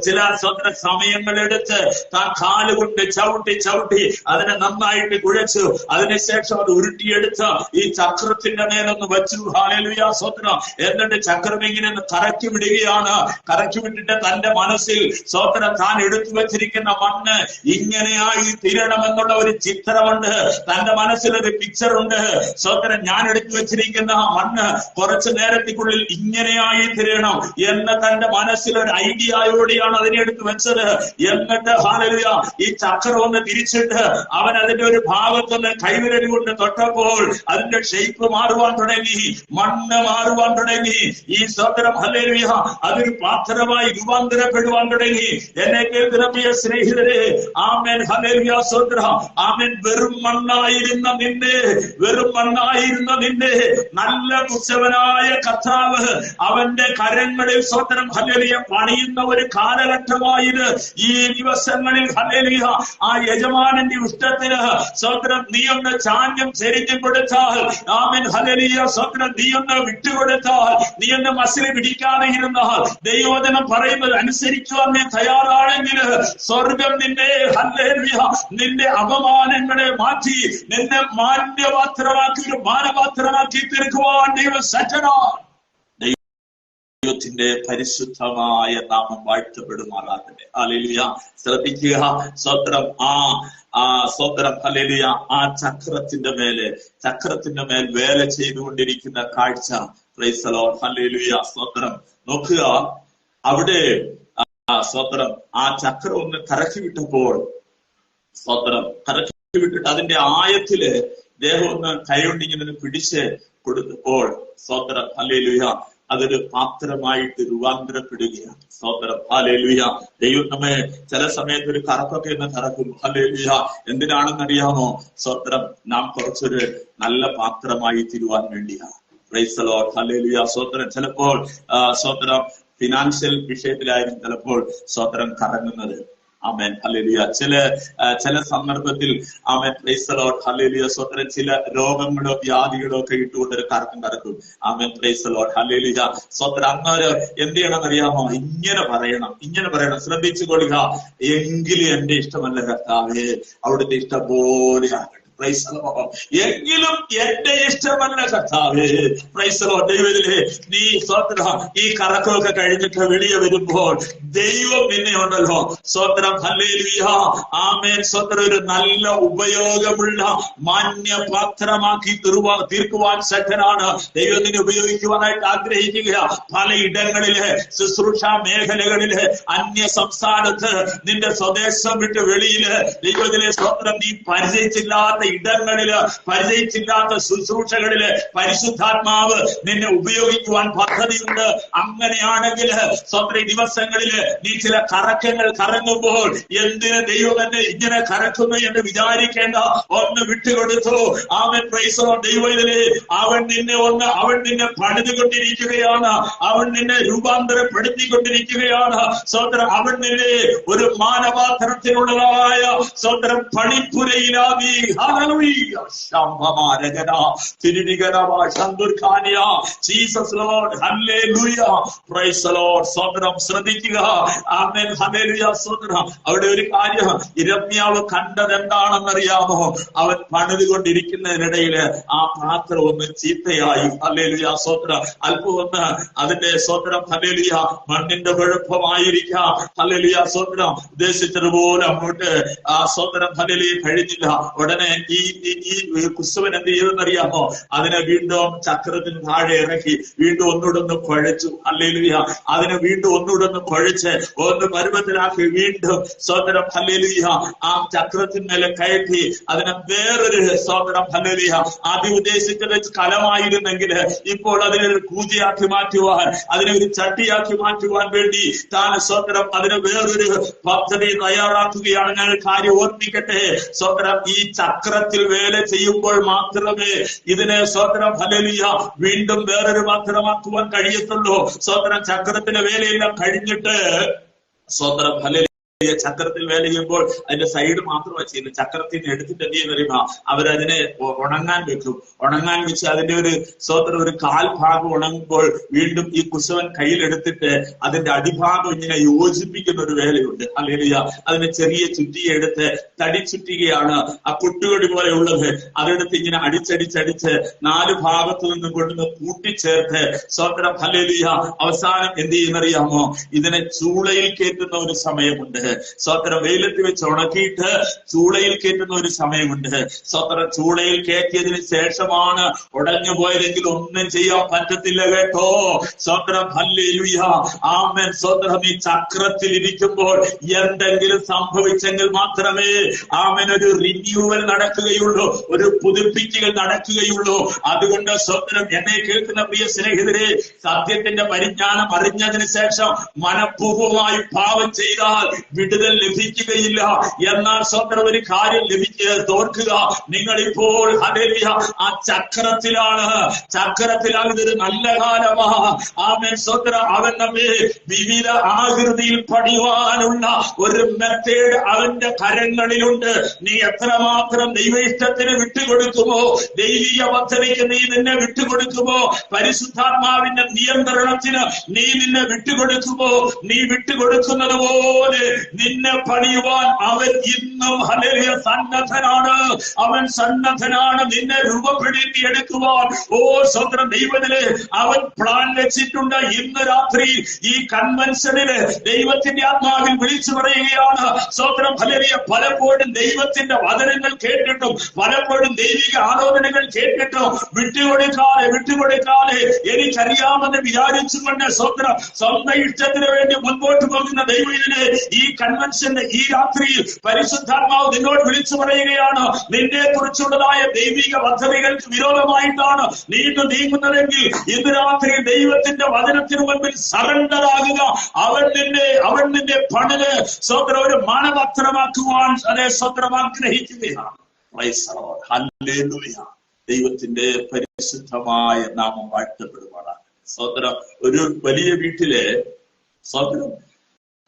ചില സ്തോത്ര സമയങ്ങളെടുത്ത് താൻ കാലുകൊണ്ട് ചവിട്ടി അതിനെ നന്നായിട്ട് കുഴച്ചു. അതിനുശേഷം അത് ഉരുട്ടിയെടുത്ത് ഈ ചക്രത്തിന്റെ മേലൊന്ന് വെച്ചു. ഹല്ലേലൂയ സ്തോത്രം. എന്നിട്ട് ചക്രം ഇങ്ങനെ കറക്കി വിടുകയാണ്. കറക്കി വിട്ടിട്ട് തന്റെ മനസ്സിൽ സ്തോത്രം താൻ എടുത്തു വെച്ചിരിക്കുന്ന മണ്ണ് ഇങ്ങനെയായി തീരണമെന്നുള്ള ഒരു ചിത്രമുണ്ട്. തന്റെ മനസ്സിലൊരു പിക്ചറുണ്ട്. സ്തോത്രം. ഞാൻ എടുത്തു വെച്ചിരിക്കുന്ന മണ്ണ് കുറച്ചു നേരത്തിനുള്ളിൽ ഇങ്ങനെയായി തീരണം എന്ന് തന്റെ മനസ്സിലൊരു ഐഡിയയോടെയാണ് അതിനെ എടുത്തു വെച്ചത്. എന്നിട്ട് ഹല്ലേലൂയ ഈ ചക്രം ഒന്ന് തിരിച്ചിട്ട് അവൻ അതിന്റെ ഒരു ഭാഗത്തൊന്ന് കൈവിരൽ കൊണ്ട് തൊട്ടപ്പോൾ അതിന്റെ ഷേപ്പ് മാറുവാൻ തുടങ്ങി, മണ്ണ് മാറുവാൻ തുടങ്ങി. ഈ സ്തോത്രം ഹല്ലേലൂയ അതൊരു പാത്രമായി രൂപാന്തരപ്പെടുവാൻ തുടങ്ങി. എന്നെ കേൾക്കുന്ന പ്രിയ സ്നേഹിതരെ, ആമേൻ ഹല്ലേലൂയ സ്തോത്രം. ആമേൻ. വെറും മണ്ണായിരുന്ന നിന്നെ നല്ല കുശവനായ കർത്താവ് അവന്റെ കരങ്ങളിൽ സ്തോത്രം ഹല്ലേലൂയ പണിയുന്ന ഒരു കാലഘട്ടമായത് ഈ ദിവസങ്ങളിൽ. ഹല്ലേലൂയ. ആ യജമാനന്റെ ഇഷ്ടത്തിന് സ്തോത്രം നീ ഒന്ന് ചാന്യം ചെരിഞ്ഞു കൊടുത്താൽ, ആമേൻ ഹല്ലേലൂയ സ്തോത്രം, നീ ഒന്ന് വിട്ടുകൊടുത്താൽ, നീ ഒന്ന് മസിൽ പിടിക്കാതെ ഇരുന്നാൽ, ദൈവവചനം പറയുന്നത് അനുസരിക്കുവാൻ നീ തയ്യാറാണെങ്കിൽ സ്വർഗം നിന്നെ ഹല്ലേലൂയ നിന്റെ അപമാനങ്ങളെ മാറ്റി നിന്നെ മാന്യപാത്രമാക്കി ഒരു മാനപാത്രമാക്കി തീർക്കുവാൻ ദൈവം സജ്ജനാണ്. ദൈവത്തിന്റെ പരിശുദ്ധമായ നാമം വാഴ്ത്തപ്പെടുമാറാകട്ടെ. ഹല്ലേലൂയ. ശ്രദ്ധിക്കുക സ്തോത്രം. സ്തോത്രം ഹല്ലേലൂയ. ആ ചക്രത്തിന്റെ മേൽ വേല ചെയ്തുകൊണ്ടിരിക്കുന്ന കാഴ്ച. Price the Lord. ഹല്ലേലൂയ സ്തോത്രം. നോക്കുക, അവിടെ സ്തോത്രം ആ ചക്രം ഒന്ന് കറക്കി വിട്ടപ്പോൾ സ്തോത്രം കറക്കി വിട്ടിട്ട് അതിന്റെ ആയത്തില് ദേഹം ഒന്ന് കൈകൊണ്ടിങ്ങനെ പിടിച്ച് കൊടുത്തപ്പോൾ സ്തോത്രം ഹല്ലേലൂയ അതൊരു പാത്രമായിട്ട് രൂപാന്തരപ്പെടുകയാണ്. സ്തോത്രം ഹല്ലേലൂയ. ദൈവം നമ്മെ ചില സമയത്ത് ഒരു കറക്കൊക്കെ ഒന്ന് കറക്കും. ഹല്ലേലൂയ. എന്തിനാണെന്നറിയാമോ? സ്തോത്രം നാം കുറച്ചൊരു നല്ല പാത്രമായി തീരുവാൻ വേണ്ടിയാണ്. Price the Lord. ഹല്ലേലൂയ സ്തോത്രം. ചിലപ്പോൾ സ്തോത്രം ഫിനാൻഷ്യൽ വിഷയത്തിലായിരിക്കും ചിലപ്പോൾ സ്തോത്രം കറങ്ങുന്നത്. Amen hallelujah. ചില സന്ദർഭത്തിൽ ആമേൻ പ്രൈസ് ദി ലോർഡ് ഹല്ലേലൂയ സ്തോത്രം ചില രോഗങ്ങളോ വ്യാധികളോ ഒക്കെ ഇട്ടുകൊണ്ടൊരു കറക്കും. ആമേൻ പ്രൈസ് ദി ലോർഡ് ഹല്ലേലൂയ സ്തോത്രം. അന്നേരം എന്ത് ചെയ്യണം അറിയാമോ? ഇങ്ങനെ പറയണം. ശ്രദ്ധിച്ചു കൊള്ളുക. എങ്കിലും എന്റെ ഇഷ്ടമല്ല കർത്താവേ, അവിടുത്തെ ഇഷ്ടം പോലെ ആകട്ടെ. Price the Lord. എങ്കിലും എന്റെ ഇഷ്ടമല്ല കർത്താവേ. Price the Lord. ദൈവത്തിലെ നീ സ്തോത്രം ഈ കറക്കമൊക്കെ കഴിഞ്ഞിട്ട് വെളിയെ വരുമ്പോൾ ദൈവം നിന്നെ ഉണ്ടല്ലോ സ്തോത്രം ഹല്ലേലൂയ ആമേൻ സ്തോത്രം ഒരു നല്ല ഉപയോഗമുള്ള മാന്യപാത്രമാക്കി തീർക്കുവാൻ സജ്ജനാണ്. ദൈവം നിന്നെ ഉപയോഗിക്കുവാനായിട്ട് ആഗ്രഹിക്കുക. പലയിടങ്ങളില് ശുശ്രൂഷ മേഖലകളില് അന്യ സംസ്ഥാനത്ത് നിന്റെ സ്വദേശം വിട്ട് വെളിയില് ദൈവത്തിലെ സ്തോത്രം നീ പരിചയിച്ചില്ലാത്ത ഇടങ്ങളില്, പരിചയിച്ചില്ലാത്ത ശുശ്രൂഷകളില് പരിശുദ്ധാത്മാവ് നിന്നെ ഉപയോഗിക്കുവാൻ പദ്ധതിയുണ്ട്. അങ്ങനെയാണെങ്കിൽ സ്വന്തം ദിവസങ്ങളില് നീ ചില കറക്കങ്ങൾ കറങ്ങുമ്പോൾ എന്തിന് ദൈവം എന്നെ ഇങ്ങനെ കറക്കുന്നു എന്ന് വിചാരിക്കേണ്ട. ഒന്ന് വിട്ടുകൊടുത്തു. അവൻ പ്രൈസോ ദൈവത്തിലെ അവൻ നിന്നെ പണിതുകൊണ്ടിരിക്കുകയാണ്. അവൻ നിന്നെ രൂപാന്തരപ്പെടുത്തിക്കൊണ്ടിരിക്കുകയാണ്. സ്വന്തം അവൻ നിന്നെ ഒരു മാനവാന്തരത്തിനുള്ളതായ സ്വന്തം പണിപ്പുരയിലാകി. ശ്രദ്ധിക്കുക. ആമേൻ, ഹല്ലേലൂയ, സ്തോത്രം. അവിടെ ഒരു കാര്യം യിരെമ്യാവ് കണ്ടത് എന്താണെന്നറിയാമോ? അവൻ പണിതുകൊണ്ടിരിക്കുന്നതിനിടയില് ആ പാത്രം ഒന്ന് ചീത്തയായി. ഹല്ലേലൂയ, സ്തോത്രം. അല്പം ഒന്ന് അതിന്റെ സ്വത്രം ഹല്ലേലൂയ മണ്ണിന്റെ കുഴപ്പമായിരിക്കാം. ഹല്ലേലൂയ, സ്വത്രം. ഉദ്ദേശിച്ചതുപോലെ അങ്ങോട്ട് ആ സ്വത്രം ഹല്ലേലൂയ കഴിഞ്ഞില്ല. ഉടനെ ഈ കുശവൻ എന്ത് ചെയ്തെന്നറിയാമോ? അതിനെ വീണ്ടും ചക്രത്തിന് താഴെ ഇറക്കി വീണ്ടും ഒന്നുകൂടെ കുഴച്ചു. ഹല്ലേലൂയ. അതിനെ വീണ്ടും ഒന്നുകൂടെ കുഴച്ച് ഒന്ന് പരുവത്തിലാക്കി വീണ്ടും സ്വതന്ത്രം ഹല്ലേലൂയ ആ ചക്രത്തിന്മേലെ കയറ്റി അതിനെ വേറൊരു സ്വതന്ത്രം ഹല്ലേലൂയ ആദ്യം ഉദ്ദേശിച്ചത് കലമായിരുന്നെങ്കിൽ ഇപ്പോൾ അതിനൊരു പൂജയാക്കി മാറ്റുവാൻ, അതിനെ ഒരു ചട്ടിയാക്കി മാറ്റുവാൻ വേണ്ടി താൻ സ്വതന്ത്രം അതിന് വേറൊരു പദ്ധതി തയ്യാറാക്കുകയാണ്. ഞാൻ കാര്യം ഓർമ്മിക്കട്ടെ. സ്വതന്ത്രം ഈ ചക്രത്തിൽ വേല ചെയ്യുമ്പോൾ മാത്രമേ ഇതിനെ സ്വതന്ത്രം ഹല്ലേലൂയ വീണ്ടും വേറൊരു പാത്രമാക്കുവാൻ കഴിയത്തുള്ളൂ. സ്വതന്ത്രം ചക്രത്തിന്റെ വേലയെല്ലാം കഴിഞ്ഞിട്ട് സ്വതന്ത്രം ഹല്ലേലൂയ ചക്രത്തിൽ വേല ചെയ്യുമ്പോൾ അതിന്റെ സൈഡ് മാത്രമാണ് ചെയ്യുന്നത്. ചക്രത്തിന് എടുത്തിട്ട് എന്ത് ചെയ്യുന്ന അവരതിനെ ഉണങ്ങാൻ വെക്കും. ഉണങ്ങാൻ വെച്ച് അതിന്റെ ഒരു സ്വതന്ത്രം ഒരു കാൽഭാഗം ഉണങ്ങുമ്പോൾ വീണ്ടും ഈ കുശവൻ കയ്യിലെടുത്തിട്ട് അതിന്റെ അടിഭാഗം ഇങ്ങനെ യോജിപ്പിക്കുന്ന ഒരു വേലയുണ്ട്. ഹല്ലേലൂയ. അതിന് ചെറിയ ചുറ്റിക എടുത്ത് തടി ചുറ്റികയാണ് ആ പുട്ടുകൊടി പോലെ ഉള്ളത്. അതെടുത്ത് ഇങ്ങനെ അടിച്ചടിച്ചടിച്ച് 4 ഭാഗത്തു നിന്നും കൊണ്ടുവന്ന് കൂട്ടിച്ചേർത്ത് സ്വതന്ത്രം ഹല്ലേലൂയ അവസാനം എന്ത് ചെയ്യുന്നറിയാമോ? ഇതിനെ ചൂളയിൽ കയറ്റുന്ന ഒരു സമയമുണ്ട്. സ്വതന്ത്രം വെയിലത്ത് വെച്ച് ഉണക്കിയിട്ട് ചൂളയിൽ കയറ്റുന്ന ഒരു സമയമുണ്ട്. സ്വതന്ത്രം ചൂളയിൽ കയറ്റിയതിന് ശേഷമാണ് ഉടഞ്ഞു പോയതെങ്കിൽ ഒന്നും ചെയ്യാൻ പറ്റത്തില്ല കേട്ടോ. സ്വതന്ത്രം ഹല്ലേലൂയ ആമേൻ. സ്വതന്ത്രം ഈ ചക്രത്തിൽ ഇരിക്കുമ്പോൾ എന്തെങ്കിലും സംഭവിച്ചെങ്കിൽ മാത്രമേ ആമേൻ ഒരു റിന്യൂവൽ നടക്കുകയുള്ളൂ, ഒരു പുതുപ്പിക്കൽ നടക്കുകയുള്ളൂ. അതുകൊണ്ട് സ്വതന്ത്രം എന്നെ കേൾക്കുന്ന പ്രിയ സ്നേഹിതരെ, സത്യത്തിന്റെ പരിജ്ഞാനം അറിഞ്ഞതിന് ശേഷം മനഃപൂർവമായി പാപം ചെയ്താൽ വിടുതൽ ലഭിക്കുകയില്ല. എന്നാൽ സ്വന്തം ഒരു കാര്യം തോർക്കുക, നിങ്ങളിപ്പോൾ ഹല്ലേലൂയ ആ ചക്രത്തിലാണ്. ഇതൊരു നല്ല കാലമാ. ആമേൻ. സ്വന്തം അവൻ നമ്മെ വിവിധ ആകൃതിയിൽ പണിയുവാനുള്ള ഒരു മെത്തേഡ് അവന്റെ കരങ്ങളിലുണ്ട്. നീ എത്രമാത്രം ദൈവ ഇഷ്ടത്തിന് വിട്ടുകൊടുക്കുമോ, ദൈവിക പദ്ധതിക്ക് നീ നിന്നെ വിട്ടുകൊടുക്കുമോ, പരിശുദ്ധാത്മാവിന്റെ നിയന്ത്രണത്തിന് നീ നിന്നെ വിട്ടുകൊടുക്കുമോ, നീ വിട്ടുകൊടുക്കുന്നത് പോലെ നിന്നെ പണിയുവാൻ അവൻ ഇന്നും ഹല്ലേലൂയ സന്നദ്ധനാണ്. അവൻ സന്നദ്ധനാണ് നിന്നെ രൂപപ്പെടുത്തിയെടുക്കുവാൻ. ഓ സ്വതന്ത്രം ദൈവത്തില് അവൻ പ്ലാൻ വെച്ചിട്ടുണ്ട്. ഇന്ന് രാത്രി ഈ കൺവെൻഷനില് ദൈവത്തിന്റെ ആത്മാവിൽ വിളിച്ചു പറയുകയാണ്. സ്വതന്ത്രം ഹല്ലേലൂയ പലപ്പോഴും ദൈവത്തിന്റെ വചനങ്ങൾ കേട്ടിട്ടും പലപ്പോഴും ദൈവിക ആലോചനകൾ കേട്ടിട്ടും വിട്ടുകൊടുക്കാതെ എനിക്കറിയാമെന്ന് വിചാരിച്ചുകൊണ്ട് സ്വന്തം ഇഷ്ടത്തിന് വേണ്ടി മുൻപോട്ട് പോകുന്ന ദൈവത്തില് ഈ കൺവെൻഷന്റെ ഈ രാത്രിയിൽ പരിശുദ്ധാത്മാവ് നിന്നോട് വിളിച്ചു പറയുകയാണ്. നിന്നെ കുറിച്ചുള്ളതായ ദൈവിക പദ്ധതികൾക്ക് വിരോധമായിട്ടാണ് നീങ്ങുന്നതെങ്കിൽ ഇന്ന് രാത്രി ദൈവത്തിന്റെ വചനത്തിന് മുൻപിൽ സറണ്ടർ ആകുക. അവൻ നിന്നെ പണിത് സ്വന്തം ഒരു മാനപാത്രമാക്കുവാൻ സ്വന്തം ആഗ്രഹിക്കുകയാണ്. ഹല്ലേലൂയ. ദൈവത്തിന്റെ പരിശുദ്ധമായ നാമം വാഴ്ത്തപ്പെടുവാനാണ്. സ്വന്തം ഒരു വലിയ വീട്ടിലെ സ്വന്തം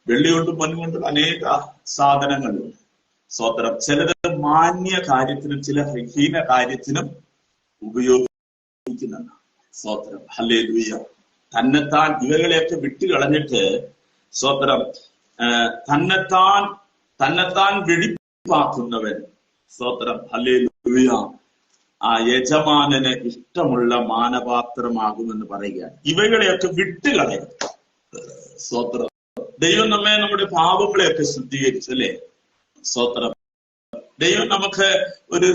വെള്ളി കൊണ്ടും മണ്ണുകൊണ്ടും അനേക സാധനങ്ങളുണ്ട്. സ്വതന്ത്രം ചിലത് മാന്യ കാര്യത്തിനും ചില ഹീന കാര്യത്തിനും ഉപയോഗിക്കുന്നുണ്ട്. സ്വതന്ത്രം ഹല്ലേലൂയ. തന്നെത്താൻ ഇവകളെയൊക്കെ വിട്ടുകളഞ്ഞിട്ട് സ്വതന്ത്രം തന്നെത്താൻ വെടിപ്പാക്കുന്നവൻ സ്വതന്ത്രം ഹല്ലേലൂയ ആ യജമാനന് ഇഷ്ടമുള്ള മാനപാത്രമാകുമെന്ന് പറയുകയാണ്. ഇവകളെയൊക്കെ വിട്ടുകളയും. സ്വതന്ത്രം ദൈവം നമ്മെ നമ്മുടെ പാപങ്ങളെയൊക്കെ ശുദ്ധീകരിച്ചു അല്ലേ? സ്തോത്രം. ദൈവം നമുക്ക് ഒരു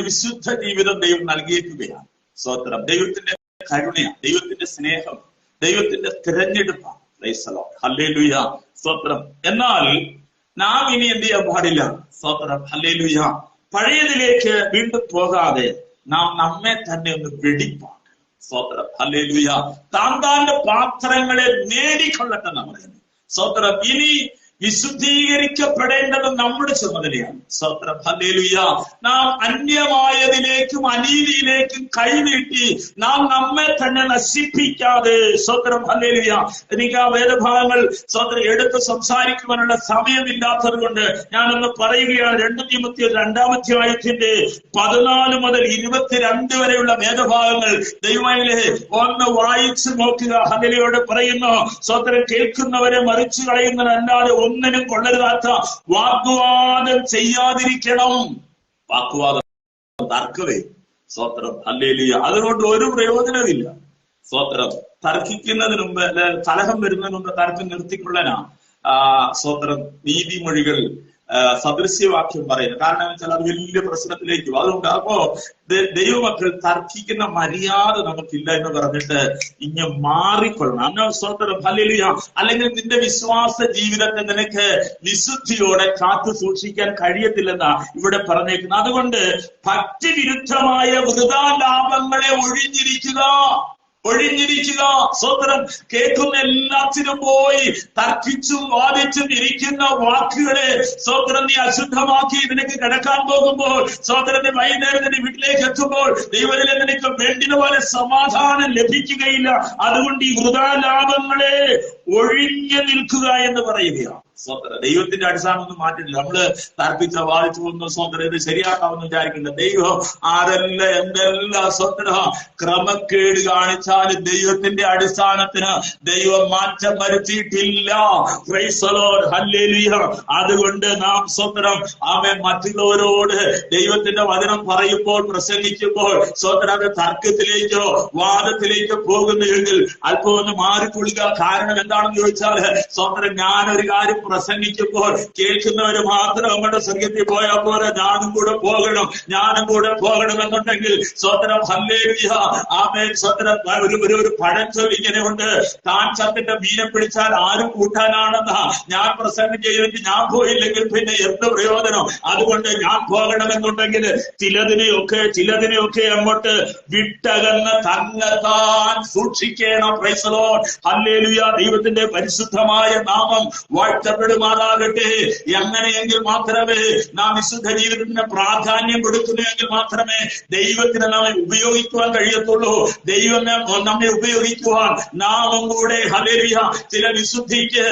വിശുദ്ധ ജീവിതം ദൈവം നൽകിയിരിക്കുകയാണ്. സ്തോത്രം. ദൈവത്തിന്റെ കരുണയാണ്, ദൈവത്തിന്റെ സ്നേഹം, ദൈവത്തിന്റെ തിരഞ്ഞെടുപ്പാണ്. Price the Lord. ഹല്ലേലൂയ. സ്തോത്രം. എന്നാൽ നാം ഇനി എന്ത് ചെയ്യാൻ പാടില്ല? സ്തോത്രം. ഹല്ലേലൂയ. പഴയതിലേക്ക് വീണ്ടും പോകാതെ നാം നമ്മെ തന്നെ ഒന്ന് വെടിപ്പാക്കണം. സ്തോത്രം, ഹല്ലേലൂയ. താന്താന്റെ പാത്രങ്ങളെ നേടിക്കൊള്ളട്ടെ എന്ന് പറയുന്നു. സ്തോത്രം. ഇനി വിശുദ്ധീകരിക്കപ്പെടേണ്ടത് നമ്മുടെ ചുമതലയാണ്. സ്തോത്രം, ഹല്ലേലൂയ. നാം അന്യമായതിലേക്കും അനീതിയിലേക്കും കൈനീട്ടി നാം നമ്മെ തന്നെ നശിപ്പിക്കാതെ, സ്തോത്രം, ഹല്ലേലൂയ. എനിക്ക് ആ വേദഭാഗങ്ങൾ സ്തോത്രം എടുത്ത് സംസാരിക്കുവാനുള്ള സമയമില്ലാത്തത് കൊണ്ട് ഞാനൊന്ന് പറയുകയാണ്. 2 തിമോഥെയോസ് 2-ാം അധ്യായത്തിന്റെ 14 മുതൽ 22 വരെയുള്ള വേദഭാഗങ്ങൾ ദൈവമേ ഒന്ന് വായിച്ചു നോക്കുക. ഹല്ലേലൂയയോട് പറയുന്നു, സ്തോത്രം, കേൾക്കുന്നവരെ മറിച്ചു കളയുന്നതല്ലാതെ ഒന്നിനും കൊള്ളരുതാത്ത വാഗ്വാദം ചെയ്യാതിരിക്കണം. വാഗ്വാദം, തർക്കമേ. സ്തോത്രം, ഹല്ലേലൂയ. അതുകൊണ്ട് ഒരു പ്രയോജനമില്ല. സ്തോത്രം. തർക്കിക്കുന്നതിന് മുമ്പ്, കലഹം വരുന്നതിന് മുമ്പ് തർക്കം നിർത്തിക്കൊള്ളനാ സ്തോത്രം നീതിമൊഴികൾ സദൃശ്യവാക്യം പറയുന്നത്. കാരണം വെച്ചാൽ അത് വലിയ പ്രശ്നത്തിലേക്ക് പോകും. അതുകൊണ്ട് അപ്പോ ദൈവമക്കൾ തർക്കിക്കുന്ന മര്യാദ നമുക്കില്ല എന്ന് പറഞ്ഞിട്ട് ഇങ്ങ് മാറിക്കൊള്ളണം. അന്ന സ്തോത്രം, ഹല്ലേലൂയ. അല്ലെങ്കിൽ നിന്റെ വിശ്വാസ ജീവിതത്തെ നിനക്ക് വിശുദ്ധിയോടെ കാത്തു സൂക്ഷിക്കാൻ കഴിയത്തില്ലെന്നാ ഇവിടെ പറഞ്ഞേക്കുന്നത്. അതുകൊണ്ട് ഭക്തിവിരുദ്ധമായ വൃഥാ ലാഭങ്ങളെ ഒഴിഞ്ഞിരിക്കുക. സ്തോത്രം. കേൾക്കുന്ന എല്ലാത്തിനും പോയി തർക്കിച്ചും വാദിച്ചും ഇരിക്കുന്ന വാക്കുകളെ സ്തോത്രം നീ അശുദ്ധമാക്കി നിനക്ക് കിടക്കാൻ പോകുമ്പോൾ, സ്തോത്രം, നീ വൈകുന്നേരം നിന്റെ വീട്ടിലേക്ക് എത്തുമ്പോൾ ദൈവത്തിലെ നിനക്ക് വേണ്ടുന്ന പോലെ സമാധാനം ലഭിക്കുകയില്ല. അതുകൊണ്ട് ഈ വൃഥാ ലാഭങ്ങളെ ഒഴിഞ്ഞു നിൽക്കുക എന്ന് പറയുകയാണ്. സ്തോത്രം. ദൈവത്തിന്റെ അടിസ്ഥാനം ഒന്നും മാറ്റില്ല. നമ്മള് തർക്കിച്ച വാദിച്ചു പോകുന്ന സ്തോത്രം ഇത് ശരിയാക്കാമെന്ന് വിചാരിക്കില്ല. ദൈവം ആരെല്ലാം എന്തെല്ലാം സ്തോത്രം ക്രമക്കേട് കാണിച്ചാലും ദൈവത്തിന്റെ അടിസ്ഥാനത്തിന് ദൈവം മാറ്റം വരുത്തിയിട്ടില്ല. Price the Lord, hallelujah. അതുകൊണ്ട് നാം സ്തോത്രം മറ്റുള്ളവരോട് ദൈവത്തിന്റെ വചനം പറയുമ്പോൾ, പ്രസംഗിക്കുമ്പോൾ സ്തോത്രം അത് തർക്കത്തിലേക്കോ വാദത്തിലേക്കോ പോകുന്നുവെങ്കിൽ അല്പം ഒന്ന് മാറിക്കൊള്ളുക. കാരണം എന്താണെന്ന് ചോദിച്ചാൽ, സ്തോത്രം, ഞാനൊരു കാര്യം പ്രസംഗിക്കുമ്പോൾ കേൾക്കുന്നവര് മാത്രം നമ്മുടെ സ്വർഗ്ഗത്തിൽ പോയാൽ പോലെ ഞാനും കൂടെ പോകണം എന്നുണ്ടെങ്കിൽ സ്തോത്രം, ഹല്ലേലൂയ, ആമേൻ. സ്തോത്രം. ഒരു പഴഞ്ചൊല്ല് ഇങ്ങനെ ഉണ്ട്, താൻ ചത്തിന്റെ മീനെ പിടിച്ചാൽ ആരും കൂട്ടാനാണെന്നാ. ഞാൻ പ്രസംഗം ചെയ്യുമെങ്കിൽ ഞാൻ പോയില്ലെങ്കിൽ പിന്നെ എന്ത് പ്രയോജനം? അതുകൊണ്ട് ഞാൻ പോകണമെന്നുണ്ടെങ്കിൽ ചിലതിനെയൊക്കെ അങ്ങോട്ട് വിട്ടകന്ന് തന്നെത്താൻ സൂക്ഷിക്കണം. Price the Lord, hallelujah. ദൈവത്തിന്റെ പരിശുദ്ധമായ നാമം വാഴ്ത്തപ്പെടുമാറാകട്ടെ. എങ്ങനെയെങ്കിൽ മാത്രമേ നാം വിശുദ്ധ ജീവിതത്തിന് പ്രാധാന്യം കൊടുക്കുന്നുവെങ്കിൽ മാത്രമേ ദൈവത്തിന് നമ്മെ ഉപയോഗിക്കുവാൻ കഴിയത്തുള്ളൂ. ദൈവം നമ്മെ ഉപയോഗിക്കുവാൻ നാമും കൂടെ, ഹല്ലേലൂയ, ചില വിശുദ്ധിക്ക്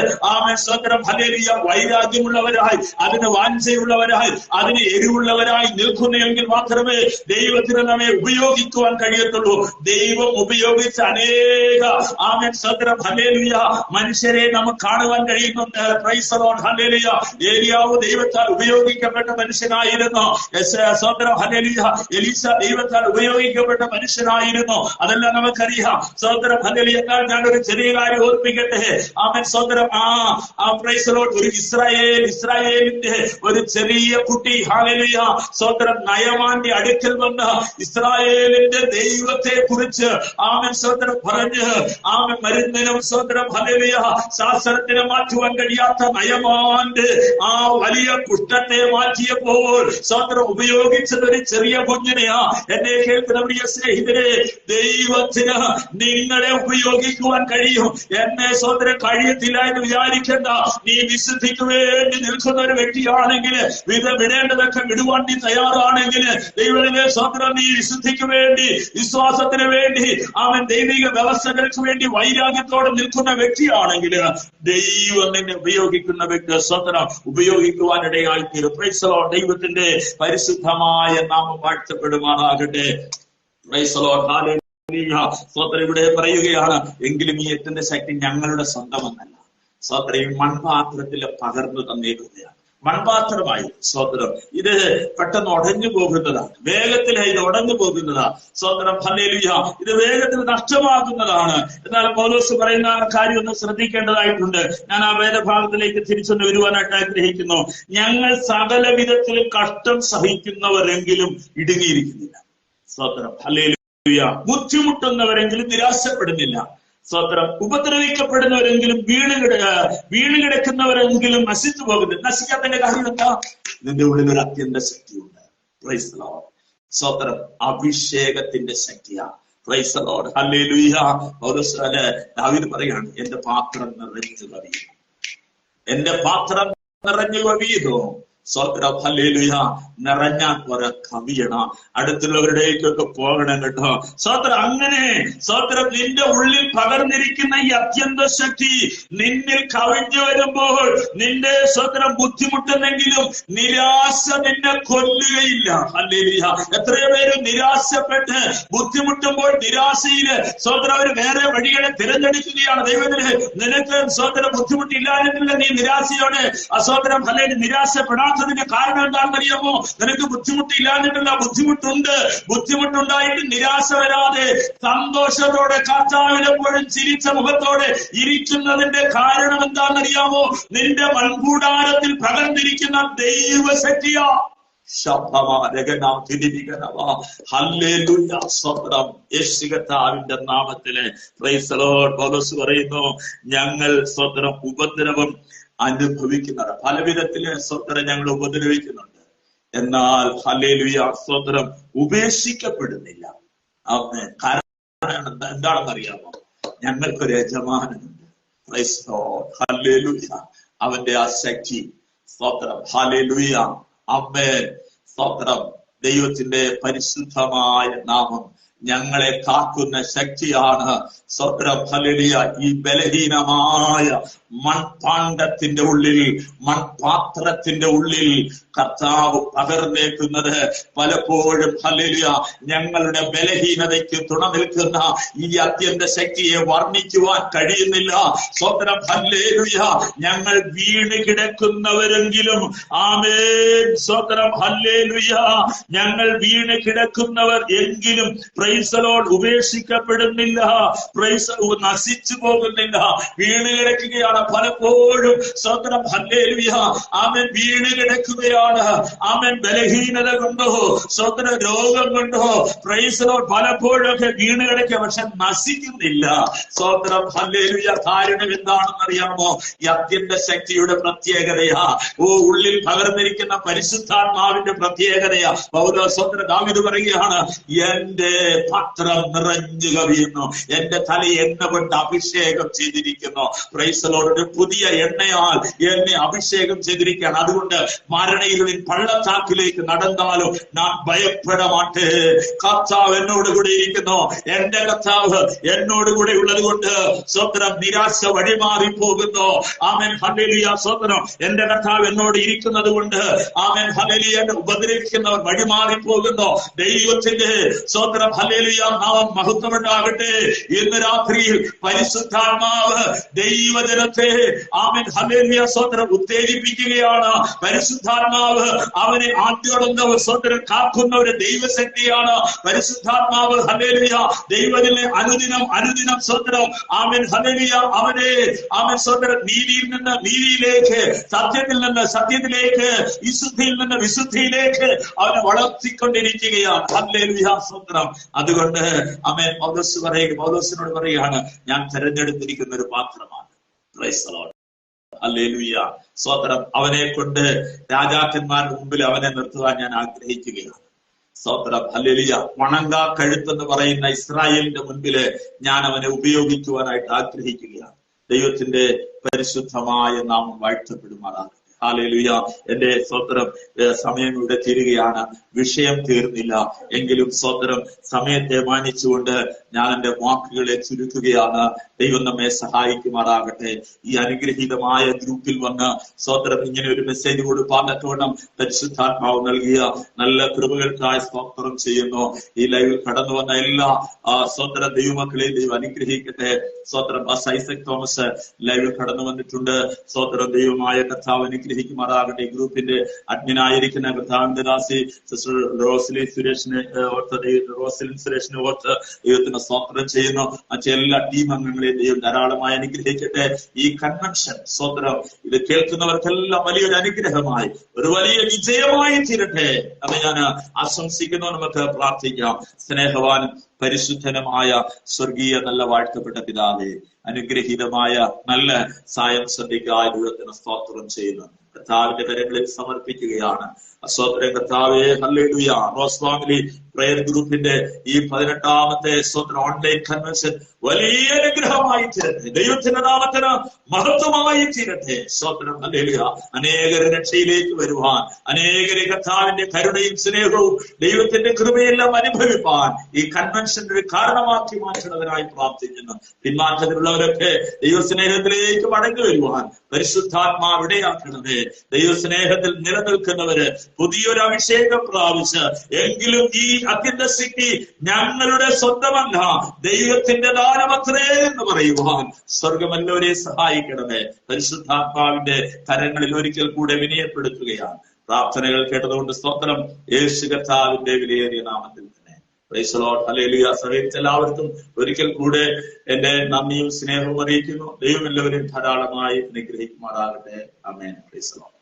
സ്തോത്രം, ഹല്ലേലൂയ, വൈരാഗ്യമുള്ളവരായി, അതിന് വാഞ്ചയുള്ളവരായി, അതിന് എരിവുള്ളവരായി നിൽക്കുന്നെങ്കിൽ മാത്രമേ ദൈവത്തിന് നമ്മെ ഉപയോഗിക്കുവാൻ കഴിയത്തുള്ളൂ. ദൈവം ഉപയോഗിച്ച അനേക സ്തോത്രം, ഹല്ലേലൂയ, മനുഷ്യരെ നമുക്ക് കാണുവാൻ കഴിയുന്നുണ്ട്. Price the Lord, hallelujah. ഏലിയാവ് ദൈവത്താൽ ഉപയോഗിക്കപ്പെട്ട മനുഷ്യനായിരുന്നു. സ്തോത്രം, ഹല്ലേലൂയ. എലീശ ദൈവത്താൽ ഉപയോഗിക്കപ്പെട്ട മനുഷ്യനായിരുന്നു. അതെല്ലാം നമുക്കറിയാം. സ്തോത്രം, ഹല്ലേലൂയ. എന്നാൽ ഞാനൊരു ചെറിയ കാര്യം ഓർപ്പിക്കട്ടെ. ആമേൻ. സ്തോത്രം. Price the Lord. ഒരു ഇസ്രായേലിന്റെ ഒരു ചെറിയ കുട്ടി, ഹല്ലേലൂയ, സ്തോത്രം, നയമാന്റെ അടുക്കൽ വന്ന് ഇസ്രായേലിന്റെ ദൈവത്തെ കുറിച്ച് സ്തോത്രം പറഞ്ഞ് മരുന്നിനും സ്തോത്രം, ഹല്ലേലൂയ, ശാസ്ത്രത്തിന് മാറ്റുവാൻ കഴിയാത്ത നയമാന്റെ വലിയ കുഷ്ഠത്തെ മാറ്റിയപ്പോൾ സ്തോത്രം ഉപയോഗിച്ചത് ഒരു ചെറിയ കുഞ്ഞിനെയാ. എന്നെ കേൾക്കുന്ന പ്രിയ സ്നേഹിതരെ, ദൈവത്തിന് നിങ്ങളെ ഉപയോഗിക്കുവാൻ കഴിയും. എന്നെ സ്തോത്രം കഴിയത്തില്ല എന്ന് വിചാരിക്കേണ്ട. നീ വിശുദ്ധിക്ക് വേണ്ടി നിൽക്കുന്ന ഒരു വ്യക്തിയാണെങ്കിൽ, വിടേണ്ടതൊക്കെ വിടുവാൻ നീ തയ്യാറാണെങ്കിൽ, ദൈവത്തിന്റെ സ്തോത്രം, നീ വിശുദ്ധിക്ക് വേണ്ടി, വിശ്വാസത്തിന് വേണ്ടി, അവൻ ദൈവിക വ്യവസ്ഥകൾക്ക് വേണ്ടി വൈരാഗ്യത്തോടെ നിൽക്കുന്ന വ്യക്തിയാണെങ്കിൽ ദൈവം നിന്നെ ഉപയോഗിക്കുന്ന വ്യക്തി സ്തോത്രം ഉപയോഗിക്കുവാനിടയായി തീരും. Price the Lord. ദൈവത്തിന്റെ പരിശുദ്ധമായ നാമം വാഴ്ത്തപ്പെടുമാറാകട്ടെ. പ്രൈസ് ദി ലോർഡ്, ഹല്ലേലൂയ. സ്തോത്രം. ഇവിടെ പറയുകയാണ്, എങ്കിലും ഈ എട്ടിന്റെ ശക്തി ഞങ്ങളുടെ സ്വന്തമെന്നല്ല. സ്തോത്രം, ഈ മൺപാത്രത്തിൽ പകർന്നു തന്നേക്കുകയാണ്. മൺപാത്രമായി. സ്തോത്രം. ഇത് പെട്ടെന്ന് ഉടഞ്ഞു പോകുന്നതാണ്, വേഗത്തിൽ ഇത് ഉടഞ്ഞു പോകുന്നതാണ്. സ്തോത്രം, ഹല്ലേലൂയ. ഇത് വേഗത്തിൽ നഷ്ടമാകുന്നതാണ്. എന്നാൽ പൗലോസ് പറയുന്ന കാര്യം ഒന്ന് ശ്രദ്ധിക്കേണ്ടതായിട്ടുണ്ട്. ഞാൻ ആ വേദഭാഗത്തിലേക്ക് തിരിച്ചൊന്ന് വരുവാനായിട്ട് ആഗ്രഹിക്കുന്നു. ഞങ്ങൾ സകല വിധത്തിലും കഷ്ടം സഹിക്കുന്നവരെങ്കിലും ഇടുങ്ങിയിരിക്കുന്നില്ല. സ്തോത്രം, ഹല്ലേലൂയ. ബുദ്ധിമുട്ടുന്നവരെങ്കിലും നിരാശപ്പെടുന്നില്ല. സ്തോത്രം. ഉപദ്രവിക്കപ്പെടുന്നവരെങ്കിലും വീണ് കിടക്കുന്നവരെങ്കിലും നശിച്ചു പോകുന്നത്. നശിക്കാത്തതിന്റെ കാര്യം എന്താ? നിന്റെ ഉള്ളിൽ ഒരു അത്യന്ത ശക്തിയുണ്ട്. Praise the Lord. സ്വതന്ത്രം അഭിഷേകത്തിന്റെ ശക്തിയാണ്. Praise the Lord. ഹല്ലേലൂയ. പൗലോസ് ദാവീദ് പറയാണ്, എന്റെ പാത്രം നിറഞ്ഞു കവിയുന്നു, എന്റെ പാത്രം നിറഞ്ഞു കവിയുന്നു. സ്വതന്ത്രം. ഹല്ലേലൂയ. നിറഞ്ഞ കുറെ കവിയണം, അടുത്തുള്ളവരുടേക്കൊക്കെ പോകണം കേട്ടോ. സ്വതന്ത്രം. അങ്ങനെ സ്വതന്ത്രം നിന്റെ ഉള്ളിൽ പകർന്നിരിക്കുന്ന ഈ അത്യന്ത ശക്തി നിന്നിൽ കവിഞ്ഞു വരുമ്പോൾ നിന്റെ സ്വതന്ത്രം ബുദ്ധിമുട്ടുന്നെങ്കിലും നിരാശ നിന്നെ കൊല്ലുകയില്ല. ഹല്ലേലൂയ. എത്രയോ പേര് നിരാശപ്പെട്ട് ബുദ്ധിമുട്ടുമ്പോൾ നിരാശയില് സ്വതന്ത്രം അവർ വേറെ വഴികളെ തിരഞ്ഞെടുക്കുകയാണ്. ദൈവത്തിന് നിനക്ക് സ്വതന്ത്രം ബുദ്ധിമുട്ടില്ലാഞ്ഞിട്ടില്ല, നീ നിരാശയോടെ സ്വതന്ത്രം അല്ലെങ്കിൽ നിരാശപ്പെടാത്തതിന്റെ കാരണം എന്താണെന്നറിയാമോ? നിനക്ക് ബുദ്ധിമുട്ടില്ലാഞ്ഞിട്ടില്ല, ബുദ്ധിമുട്ടുണ്ട്. ബുദ്ധിമുട്ടുണ്ടായിട്ട് നിരാശ വരാതെ സന്തോഷത്തോടെ കർത്താവിനെപ്പോഴും ചിരിച്ച മുഖത്തോടെ ഇരിക്കുന്നതിന്റെ കാരണം എന്താണെന്നറിയാമോ? നിന്റെ മൺകൂടാരത്തിൽ പകർന്നിരിക്കുന്ന ദൈവശക്തിയാ. യേശുകർത്താവിന്റെ നാമത്തില് പ്രൈസ് ദി ലോർഡ്. പൗലോസ് പറയുന്നു, ഞങ്ങൾ സ്വതന്ത്രം ഉപദ്രവം അനുഭവിക്കുന്നത്, പല വിധത്തില് സ്വതന്ത്രം ഞങ്ങൾ ഉപദ്രവിക്കുന്നുണ്ട്, എന്നാൽ ഹല്ലേലൂയ സ്വതന്ത്രം ഉപേക്ഷിക്കപ്പെടുന്നില്ല. കാരണം എന്താണെന്നറിയാമോ? ഞങ്ങൾക്കൊരു യജമാനനുണ്ട്. Praise the Lord. ഹല്ലേലൂയ. അവന്റെ ആ ശക്തി സ്വതന്ത്രം. ഹല്ലേലൂയ. ആമേൻ. സ്വതന്ത്രം. ദൈവത്തിന്റെ പരിശുദ്ധമായ നാമം ഞങ്ങളെ കാക്കുന്ന ശക്തിയാണ്. സ്വതന്ത്രം. ഹല്ലേലൂയ. ഈ ബലഹീനമായ മൺപാണ്ഡത്തിന്റെ ഉള്ളിൽ, മൺപാത്രത്തിന്റെ ഉള്ളിൽ കർത്താവ് പകർന്നേക്കുന്നത് പലപ്പോഴും ഹല്ലേലൂയ ഞങ്ങളുടെ ബലഹീനതയ്ക്ക് തുണ നിൽക്കുന്ന ഈ അത്യന്ത ശക്തിയെ വർണ്ണിക്കുവാൻ കഴിയുന്നില്ല. സ്വതന്ത്രം. ഹല്ലേലൂയ. ഞങ്ങൾ വീണ് കിടക്കുന്നവരെങ്കിലും ആമേൻ. സ്വതന്ത്രം. ഹല്ലേലൂയ. ഞങ്ങൾ വീണ് കിടക്കുന്നവർ എങ്കിലും പ്രൈസ് ദി ലോർഡ് ഉപേക്ഷിക്കപ്പെടുന്നില്ല, പ്രൈസ് നശിച്ചു പോകുന്നില്ല, വീണ് കിടക്കുകയാണ്. പലപ്പോഴും സ്വതന്ത്രം. ഹല്ലേലൂയ. ആമേൻ. വീണ് കിടക്കുകയാണ്. ആമേൻ. ബലഹീനത കൊണ്ടോ സ്വതന്ത്ര രോഗം കൊണ്ടോ പ്രൈസ് ദി ലോർഡ് പലപ്പോഴൊക്കെ വീണ് കിടക്കുക, പക്ഷെ നശിക്കുന്നില്ല. സ്വതന്ത്രം. ഹല്ലേലൂയ. കാരണം എന്താണെന്നറിയാമോ? ഈ അത്യന്ത ശക്തിയുടെ പ്രത്യേകതയാ. ഉള്ളിൽ പകർന്നിരിക്കുന്ന പരിശുദ്ധാത്മാവിന്റെ പ്രത്യേകതയാ. പൗലോസ് സ്വതന്ത്ര ദാവീദ് പറയുകയാണ്, എന്റെ പാത്രം നിറഞ്ഞു കവിയുന്നു, എന്റെ തല എണ്ണ കൊണ്ട് അഭിഷേകം ചെയ്തിരിക്കുന്നു. Price the Lord. ഒരു പുതിയ എണ്ണയാൽ എന്നെ അഭിഷേകം ചെയ്തിരിക്കുകയാണ്. അതുകൊണ്ട് മരണയിരുളിൻ പള്ളത്താക്കിലേക്ക് നടന്നാലും ഞാൻ ഭയപ്പെടമാട്ടെ. കർത്താവ് എന്നോട് കൂടെ ഇരിക്കുന്നു. എന്റെ കർത്താവ് എന്നോട് കൂടെ ഉള്ളത് കൊണ്ട് സ്വതന്ത്രം നിരാശ വഴിമാറി പോകുന്നു. ആമേൻ. ഹല്ലേലൂയ. സ്വതന്ത്രം. എന്റെ കർത്താവ് എന്നോട് ഇരിക്കുന്നത് കൊണ്ട് ആമേൻ. ഹല്ലേലൂയ. എന്നെ ഉപദ്രവിക്കുന്നവർ വഴിമാറി പോകുന്നു. ദൈവത്തിന്റെ സ്വതന്ത്രം. ഹല്ലേലൂയ. നാമം മഹത്വമുണ്ടാകട്ടെ. ഇന്ന് രാത്രിയിൽ പരിശുദ്ധാത്മാവ് ദൈവജനത്തെ ആമേൻ. ഹല്ലേലൂയ. സ്വതന്ത്രം ഉത്തേജിപ്പിക്കുകയാണ്. പരിശുദ്ധാത്മാവ് അവനെ ആദ്യോടൊന്ന് സ്വതന്ത്രം കാക്കുന്ന ഒരു ദൈവശക്തിയാണ്. പരിശുദ്ധാത്മാവ് ഹല്ലേലൂയ ദൈവത്തിലെ അനുദിനം സ്വതന്ത്രം ആമേൻ. ഹല്ലേലൂയ. അവനെ ആമേൻ സ്വതന്ത്രം നീതിയിൽ നിന്ന് നീതിയിലേക്ക്, സത്യത്തിൽ നിന്ന് സത്യത്തിലേക്ക്, വിശുദ്ധിയിൽ നിന്ന് വിശുദ്ധിയിലേക്ക് അവനെ വളർത്തിക്കൊണ്ടിരിക്കുകയാണ്. ഹല്ലേലൂയ. സ്വതന്ത്രം. അതുകൊണ്ട് ആമേൻ. പൗലോസിനോട് പറയുകയാണ്, ഞാൻ തെരഞ്ഞെടുത്തിരിക്കുന്ന ഒരു പാത്രമാണ്. Praise the Lord. ഹല്ലേലൂയ. സ്വതന്ത്രം. അവനെ കൊണ്ട് രാജാക്കന്മാരുടെ മുമ്പിൽ അവനെ നിർത്തുവാൻ ഞാൻ ആഗ്രഹിക്കുകയാണ്. സ്വതന്ത്രം. ഹല്ലേലൂയ. വണങ്കാ കഴുത്തെന്ന് പറയുന്ന ഇസ്രായേലിന്റെ മുൻപില് ഞാൻ അവനെ ഉപയോഗിക്കുവാനായിട്ട് ആഗ്രഹിക്കുകയാണ്. ദൈവത്തിന്റെ പരിശുദ്ധമായ നാമം വാഴ്ത്തപ്പെടുമാറാകട്ടെ. ഹല്ലേലൂയ. എന്റെ സ്വതന്ത്രം. സമയം ഇവിടെ തീരുകയാണ്. വിഷയം തീർന്നില്ല എങ്കിലും സ്വതന്ത്രം സമയത്തെ മാനിച്ചുകൊണ്ട് ഞാൻ എന്റെ വാക്കുകളെ ചുരുക്കുകയാണ്. ദൈവം നമ്മെ സഹായിക്കുമാറാകട്ടെ. ഈ അനുഗ്രഹീതമായ ഗ്രൂപ്പിൽ വന്ന് സ്വതന്ത്രം ഇങ്ങനെ ഒരു മെസ്സേജ് കൊടുപ്പാൻ പരിശുദ്ധാത്മാവ് നൽകിയ നല്ല കൃപകൾക്കായി സ്തോത്രം ചെയ്യുന്നു. ഈ ലൈവിൽ കടന്നു വന്ന എല്ലാ സ്വതന്ത്ര ദൈവമക്കളെയും ദൈവം അനുഗ്രഹിക്കട്ടെ. സ്വതന്ത്രം. ഐസക് തോമസ് ലൈവിൽ കടന്നു വന്നിട്ടുണ്ട്. സ്വതന്ത്രം. ദൈവമായ കർത്താവ് അനുഗ്രഹിക്കുമാറാകട്ടെ. ഈ ഗ്രൂപ്പിന്റെ അഡ്മിനായിരിക്കുന്ന കർത്താവിന്റെ ദാസി സിസ്റ്റർ റോസ്ലിൻ സുരേഷിനെ ഓർത്ത് ദൈവത്തിന് സ്തോത്രം ചെയ്യുന്നു. മറ്റെല്ലാ ടീം അംഗങ്ങളെയും ദൈവം ധാരാളമായി അനുഗ്രഹിക്കട്ടെ. ഈ കൺവെൻഷൻ സ്വതന്ത്രം ഇത് കേൾക്കുന്നവർക്കെല്ലാം വലിയൊരു അനുഗ്രഹമായി, ഒരു വലിയ വിജയമായി തീരട്ടെ എന്ന് ഞാൻ ആശംസിക്കുന്നു. നമുക്ക് പ്രാർത്ഥിക്കാം. സ്നേഹവാനും പരിശുദ്ധനുമായ സ്വർഗീയ നല്ല വാഴ്ത്തപ്പെട്ട പിതാവേ, അനുഗ്രഹീതമായ നല്ല സായം സന്ധിക്കായ ദൈവത്തിന് സ്തോത്രം ചെയ്യുന്നു. കർത്താവിന്റെ കരങ്ങളിൽ സമർപ്പിക്കുകയാണ്. സ്തോത്രം കർത്താവേ, ഹല്ലേലൂയ. റോസ് ഫാമിലി പ്രയർ ഗ്രൂപ്പിന്റെ ഈ 18ാമത്തെ സ്തോത്രം ഓൺലൈൻ കൺവെൻഷൻ വലിയ അനുഗ്രഹമായി തീരട്ടെ. ദൈവത്തിന്റെ നാമത്തിന് മഹത്വമായി തീരട്ടെ. സ്തോത്രം, ഹല്ലേലൂയ. അനേകർ രക്ഷയിലേക്ക് വരുവാൻ, അനേകരെ കർത്താവിന്റെ കരുണയും സ്നേഹവും ദൈവത്തിന്റെ കൃപയെല്ലാം അനുഭവിപ്പാൻ ഈ കൺവെൻഷന്റെ ഒരു കാരണമാക്കി മാറ്റുന്നതിനായി പ്രാർത്ഥിക്കുന്നു. പിന്മാറ്റത്തിലുള്ളവരൊക്കെ ദൈവസ്നേഹത്തിലേക്ക് മടങ്ങി വരുവാൻ പരിശുദ്ധാത്മാവ് ഇടയാക്കണമേ. ദൈവസ്നേഹത്തിൽ നിലനിൽക്കുന്നവര് പുതിയൊരു അഭിഷേകം പ്രാപിച്ച് എങ്കിലും ഈ അത്യന്തസിറ്റി ഞങ്ങളുടെ സ്വന്തമല്ല, ദൈവത്തിന്റെ ദാനമത്രേ എന്ന് പറയുവാൻ സ്വർഗമെല്ലാവരെ സഹായിക്കണമേ. പരിശുദ്ധാത്മാവിന്റെ കരങ്ങളിൽ ഒരിക്കൽ കൂടെ വിനയപ്പെടുത്തുകയാണ്. പ്രാർത്ഥനകൾ കേട്ടതുകൊണ്ട് സ്തോത്രം. യേശു കർത്താവിന്റെ വിലയേറിയ നാമത്തിൽ തന്നെ പ്രൈസ് ദി ലോർഡ്. ഹല്ലേലൂയ. സഹകരിച്ച എല്ലാവർക്കും ഒരിക്കൽ കൂടെ എന്റെ നന്ദിയും സ്നേഹവും അറിയിക്കുന്നു. ദൈവം എല്ലാവരെയും ധാരാളമായി അനുഗ്രഹിക്കുമാറാകട്ടെ. ആമേൻ. Praise the Lord.